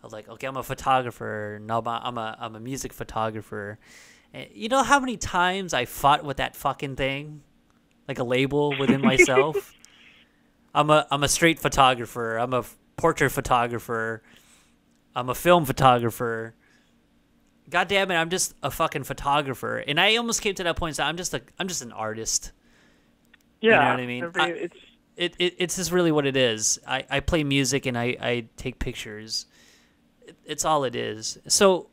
of, like, okay, I'm a photographer. No, I'm a music photographer. And you know how many times I fought with that fucking thing, like a label within myself. I'm a straight photographer. I'm a portrait photographer. I'm a film photographer. God damn it, I'm just a fucking photographer. And I almost came to that point. So I'm just an artist. Yeah, you know what I mean. It's just really what it is. I play music and I take pictures. It's all it is. So,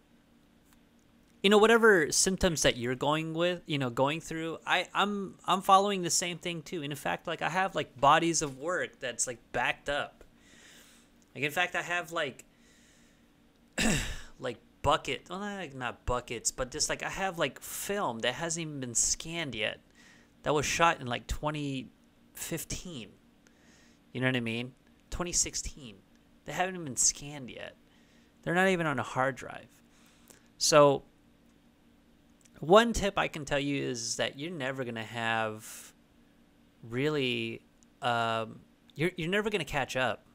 you know, whatever symptoms that you're going through, I'm following the same thing too. And in fact, like, I have, like, bodies of work that's, like, backed up. Like, in fact, I have, like like not buckets, but just, like, I have, like, film that hasn't even been scanned yet. That was shot in, like, 2015. You know what I mean? 2016. They haven't even been scanned yet. They're not even on a hard drive. So one tip I can tell you is that you're never going to have really, you're never going to catch up.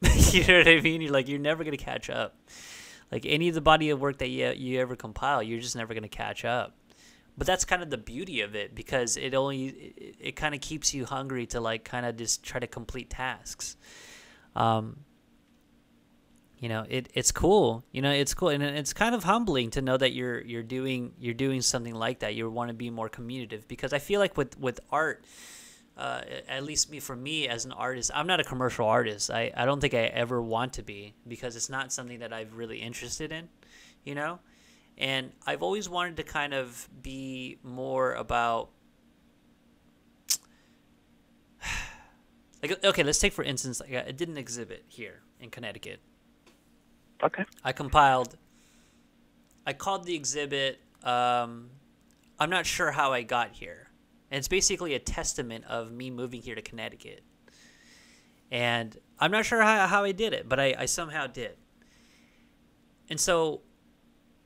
You know what I mean? You're never going to catch up. Like, any of the body of work that you ever compile, you're just never going to catch up. But that's kind of the beauty of it, because it kind of keeps you hungry to, like, kind of just try to complete tasks. You know, it's cool. You know, it's cool, and it's kind of humbling to know that you're doing something like that. You want to be more communicative, because I feel like with art, at least for me as an artist, I'm not a commercial artist. I don't think I ever want to be, because it's not something that I'm really interested in, you know? And I've always wanted to kind of be more about, like, okay, let's take, for instance, like, I did an exhibit here in Connecticut. Okay. I called the exhibit, I'm not sure how I got here. And it's basically a testament of me moving here to Connecticut. And I'm not sure how I did it, but I somehow did. And so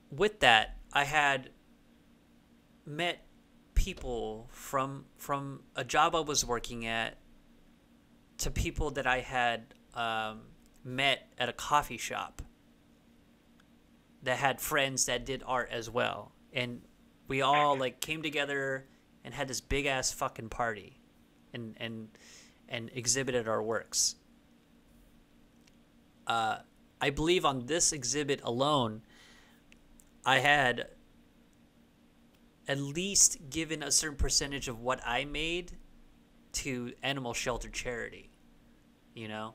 with that, I had met people from a job I was working at to people that I had met at a coffee shop that had friends that did art as well. And we all, like, came together and had this big ass fucking party and exhibited our works. I believe on this exhibit alone, I had at least given a certain percentage of what I made to animal shelter charity, you know?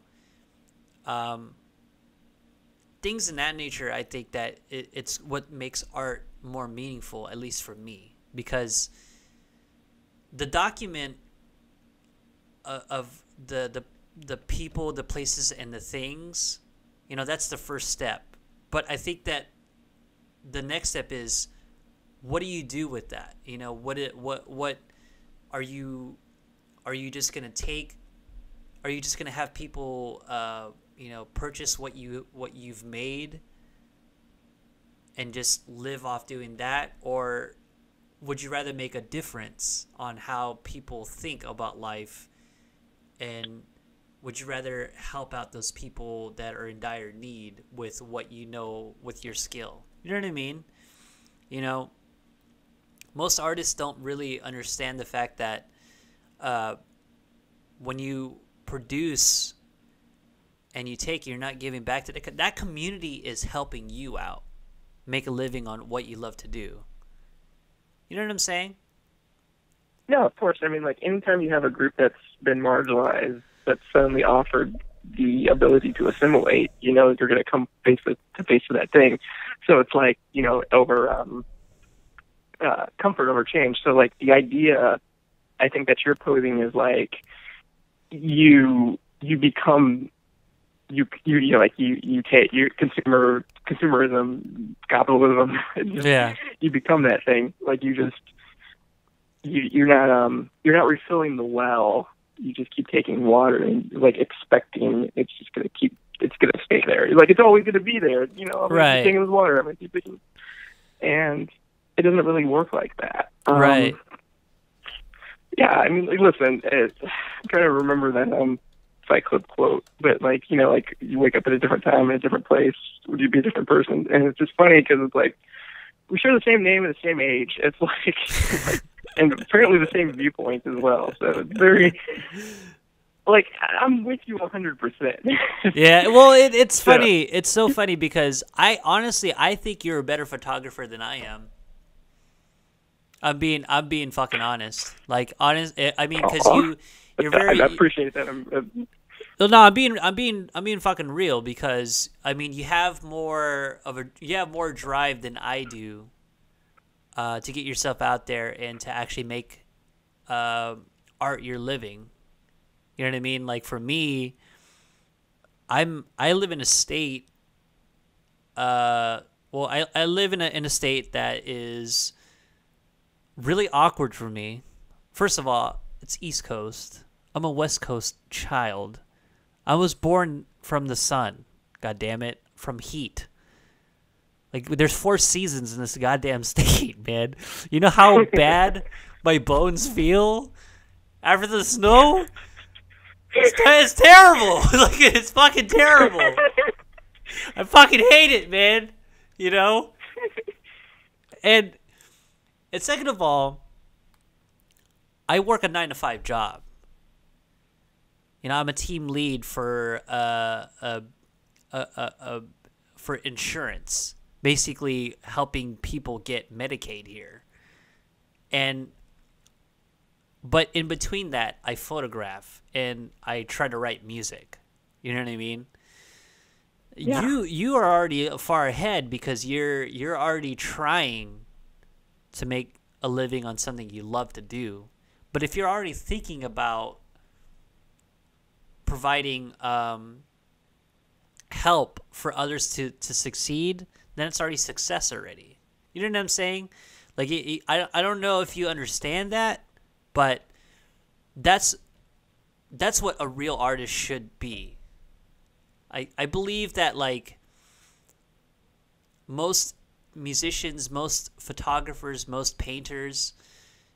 Things in that nature, I think that it's what makes art more meaningful, at least for me, because the document of the people, the places, and the things, you know, that's the first step. But I think that the next step is, what do you do with that? You know, what are you just gonna take? Are you just gonna have people, you know, purchase what you've made, and just live off doing that, or would you rather make a difference on how people think about life, and would you rather help out those people that are in dire need with what you know, with your skill? You know what I mean? You know, most artists don't really understand the fact that when you produce and you take, you're not giving back to that community is helping you out, make a living on what you love to do. You know what I'm saying? No, of course. I mean, like, anytime you have a group that's been marginalized, that's suddenly offered the ability to assimilate, you know, you're going to come face to face with that thing. So it's like, you know, over comfort over change. So, like, the idea, I think, that you're posing is like you become you take your consumerism, capitalism. Yeah. You become that thing. Like, you're not refilling the well. You just keep taking water and, like, expecting it's gonna stay there. Like, it's always gonna be there. You know, I'm gonna keep taking this water. I'm gonna keep taking, and it doesn't really work like that. Right. Yeah, I mean, like, listen, I'm trying to remember that Fight Club quote, but, like, you know, like, you wake up at a different time in a different place, would you be a different person? And it's just funny because it's like we share the same name and the same age. It's like and apparently the same viewpoint as well. So it's very, like, I'm with you 100%. Yeah, well, it's funny. It's so funny because I think you're a better photographer than I am. I'm being fucking honest. Like, honest. I mean, because you're very. I appreciate that. No, I'm being fucking real because I mean you have more drive than I do to get yourself out there and to actually make art your living. You know what I mean? Like, for me, I live in a state. I live in a state that is really awkward for me. First of all, it's East Coast. I'm a West Coast child. I was born from the sun, god damn it, from heat. Like, there's 4 seasons in this goddamn state, man. You know how bad my bones feel after the snow? It's terrible. Like, it's fucking terrible. I fucking hate it, man. You know? And second of all, I work a 9-to-5 job. You know, I'm a team lead for for insurance, basically helping people get Medicaid here. But in between that, I photograph and I try to write music. You know what I mean? Yeah. You are already far ahead because you're already trying to make a living on something you love to do. But if you're already thinking about providing help for others to succeed, then it's already success already. You know what I'm saying? Like, I don't know if you understand that, but that's what a real artist should be. I believe that, like, most musicians, most photographers, most painters,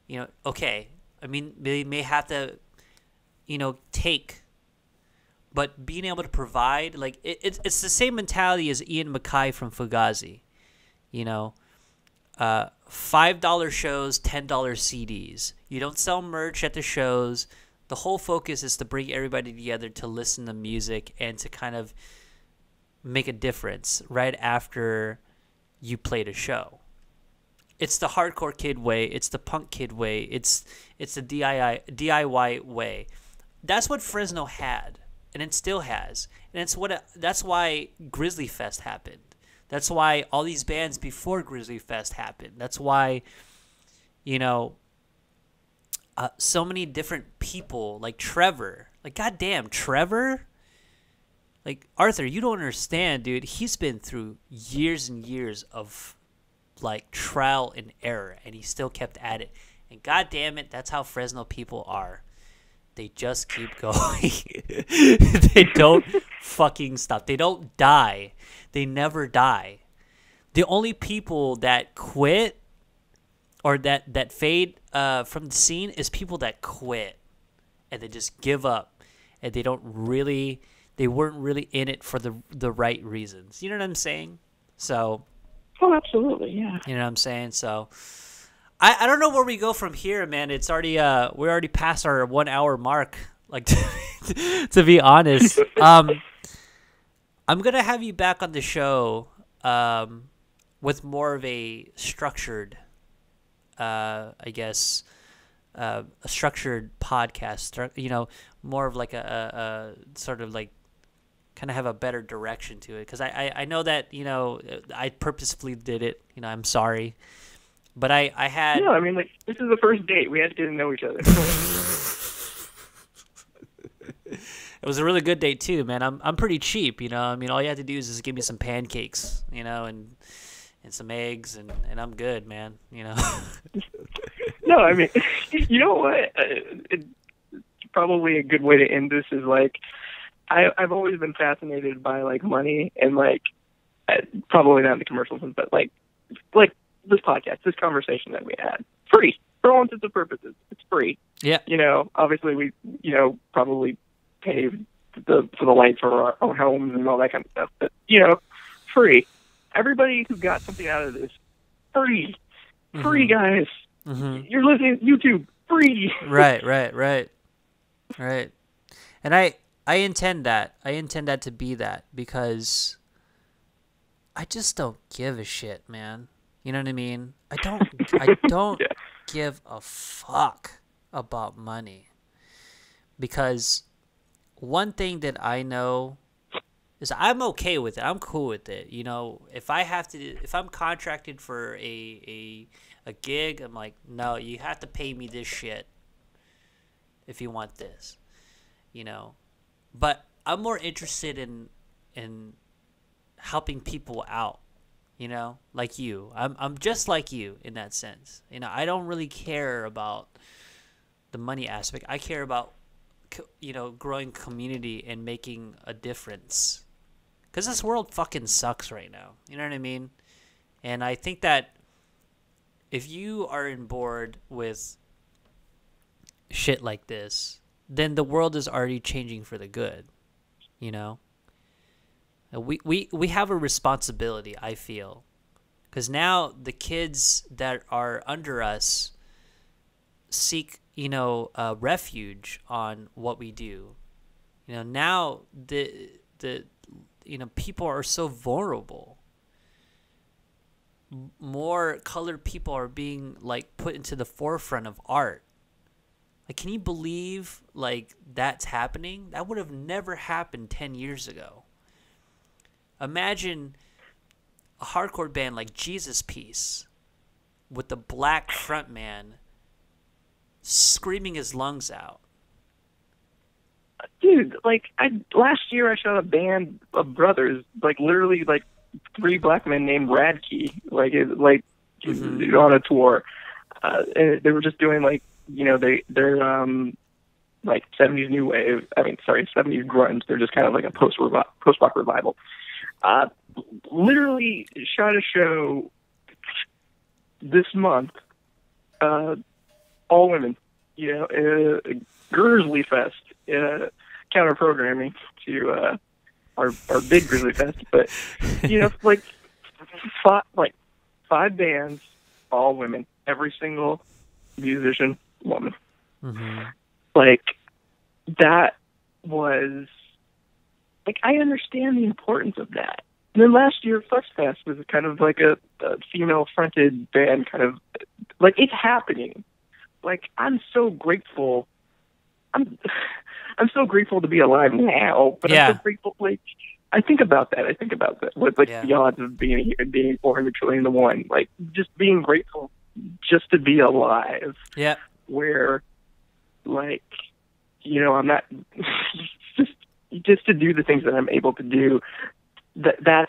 you know, okay, I mean, they may have to, you know, take, but being able to provide, like, it's the same mentality as Ian MacKaye from Fugazi. You know, $5 shows, $10 CDs. You don't sell merch at the shows. The whole focus is to bring everybody together to listen to music and to kind of make a difference right after you played a show. It's the hardcore kid way. It's the punk kid way. It's the DIY way. That's what Fresno had. And it still has. And that's why Grizzly Fest happened. That's why all these bands before Grizzly Fest happened. That's why, you know, so many different people, like Trevor. Like, goddamn, Trevor? Like, Arthur, you don't understand, dude. He's been through years and years of, like, trial and error, and he still kept at it. And goddamn it, that's how Fresno people are. They just keep going. They don't fucking stop. They don't die. They never die. the only people that quit or that fade from the scene is people that quit and they just give up and they weren't really in it for the right reasons. You know what I'm saying? So. Oh, absolutely, yeah. You know what I'm saying? So. I don't know where we go from here, man. It's already we're already past our 1 hour mark. Like to be honest, I'm gonna have you back on the show with more of a structured, I guess, a structured podcast. You know, more of like a sort of like kind of have a better direction to it. Because I know that I purposefully did it. I'm sorry. But I had... No, I mean, like, this is the first date. We had to get to know each other. It was a really good date, too, man. I'm pretty cheap, I mean, all you have to do is just give me some pancakes, and some eggs, and I'm good, man, No, I mean, you know what? It's probably a good way to end this is, like, I've always been fascinated by, like, money and, like, probably not in the commercials, but, like this podcast, this conversation that we had, free for all intents and purposes. It's free. Yeah. Obviously we, probably pay for the lights for our own homes and all that kind of stuff. But free. Everybody who got something out of this, free, free guys. Mm-hmm. You're listening to YouTube, free. Right. And I intend that. I intend that to be that because I just don't give a shit, man. You know what I mean? I don't yeah. give a fuck about money. Because one thing that I know is I'm okay with it. I'm cool with it. If I'm contracted for a gig, I'm like, no, you have to pay me this shit if you want this. But I'm more interested in helping people out. Like you. I'm just like you in that sense. I don't really care about the money aspect. I care about, growing community and making a difference. Because this world fucking sucks right now. You know what I mean? And I think that if you are on board with shit like this, then the world is already changing for the good. We have a responsibility, I feel, because now the kids that are under us seek, refuge on what we do. Now the people are so vulnerable. More colored people are being like put into the forefront of art. Like, can you believe like that's happening? That would have never happened 10 years ago. Imagine a hardcore band like Jesus Piece with the black frontman screaming his lungs out. Dude, like, last year I shot a band of brothers, like literally like 3 black men named Radkey, on a tour. And they were just doing like, they're like 70s new wave. 70s grunge. They're just kind of like a post-rock revival. Literally shot a show this month, all women, Grizzly Fest, counter programming to our big Grizzly Fest, but like 5 bands, all women, every single musician woman. Mm-hmm. Like, that was like, I understand the importance of that. And then last year, Fest was kind of like a female-fronted band, kind of like, it's happening. Like, I'm so grateful. I'm so grateful to be alive now. But yeah. I'm so grateful. Like, I think about that. With like the odds of being here and being 400 trillion to 1. Like, just being grateful just to be alive. Yeah. Where, like, I'm not just to do the things that I'm able to do. That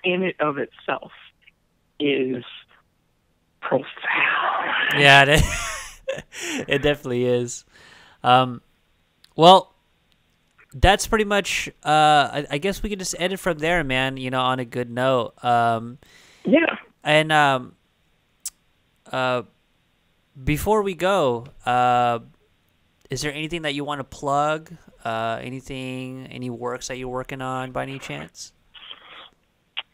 in and of itself is profound. Yeah, it definitely is. Well, that's pretty much. I guess we can just end it from there, man. You know, on a good note. Yeah. And before we go, is there anything that you want to plug? Any works that you're working on by any chance?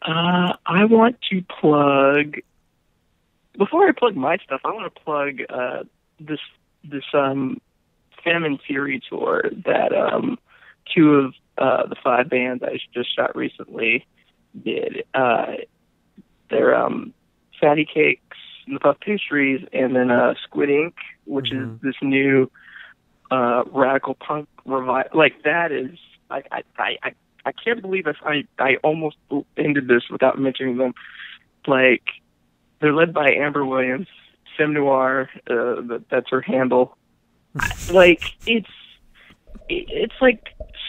I want to plug. Before I plug my stuff, I want to plug this Femme and Fury tour that two of the 5 bands I just shot recently did. They're Fatty Cakes and the Puff Pastries, and then Squid Ink, which is this new radical punk revival. Like, that is, I can't believe I almost ended this without mentioning them. Like, they're led by Amber Williams, Femme Noir, that's her handle. Like, it's like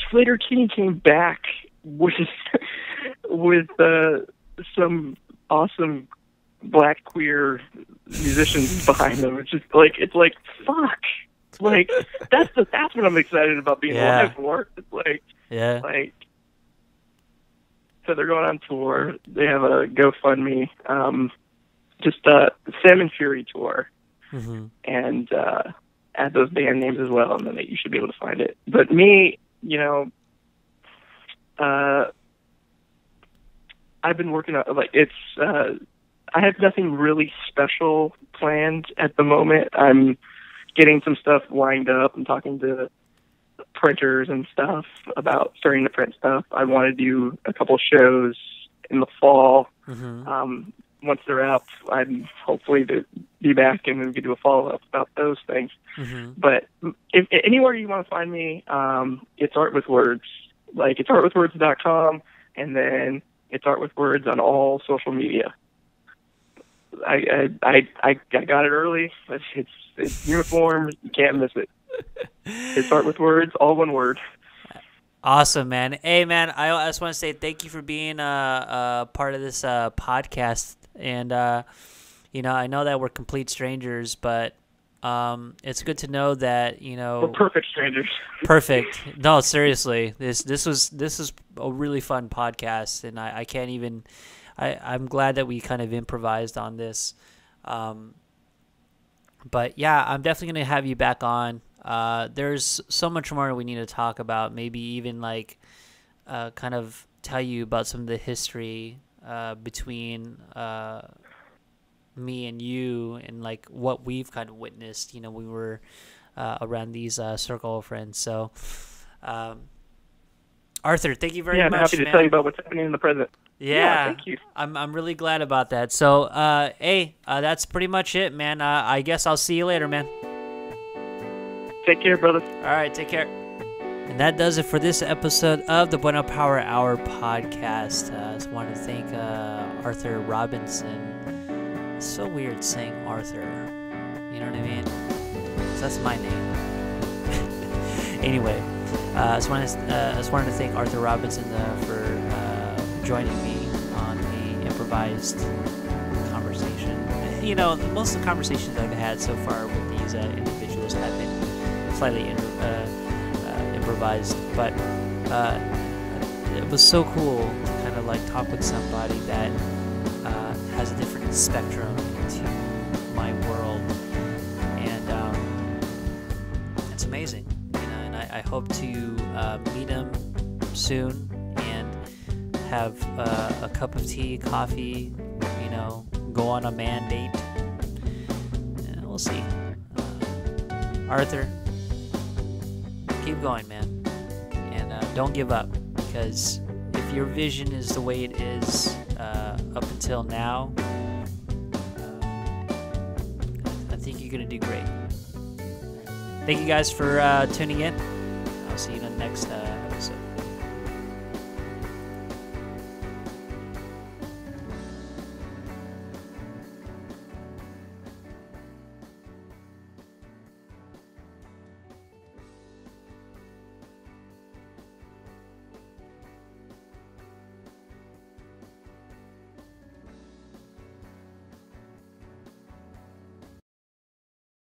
Slater Kinney came back with some awesome black queer musicians behind them. It's like fuck. Like, that's what I'm excited about being alive for. It's like so they're going on tour. They have a GoFundMe, just Femme and Fury tour, and add those band names as well, and then you should be able to find it. But me, you know, I've been working on, like, it's I have nothing really special planned at the moment. I'm getting some stuff lined up. I'm talking to printers and stuff about starting to print stuff. I want to do a couple shows in the fall. Once they're up, I'm hopefully to be back and we can do a follow-up about those things. But if anywhere you want to find me, it's Art with Words. Like, it's artwithwords.com, and then it's Art with Words on all social media. I got it early. It's uniform. You can't miss it. It's Art with Words, all one word. Awesome, man. Hey, man, I just want to say thank you for being a part of this podcast. And, you know, I know that we're complete strangers, but it's good to know that, you know, we're perfect strangers. Perfect. No, seriously, this is a really fun podcast, and I can't even. I'm glad that we kind of improvised on this. But yeah, I'm definitely gonna have you back on. There's so much more we need to talk about. Maybe even like kind of tell you about some of the history between me and you, and like what we've kind of witnessed. You know, we were around these circle of friends. So, Arthur, thank you very much. Yeah, I'm happy to tell you about what's happening in the present. Yeah, thank you. I'm really glad about that. So, hey, that's pretty much it, man. I guess I'll see you later, man. Take care, brother. All right, take care. And that does it for this episode of the Bueno Power Hour podcast. I just want to thank Arthur Robinson. It's so weird saying Arthur. You know what I mean? So that's my name. Anyway, I just wanted to thank Arthur Robinson for joining me on the improvised conversation. You know, most of the conversations I've had so far with these individuals have been slightly improvised, but it was so cool to kind of like talk with somebody that has a different spectrum to my world, and it's amazing. You know, and I hope to meet him soon and have a cup of tea, coffee, you know, go on a man date. Yeah, we'll see. Arthur, keep going, man, and don't give up, because if your vision is the way it is up until now, I think you're gonna do great. Thank you guys for tuning in. I'll see you in the next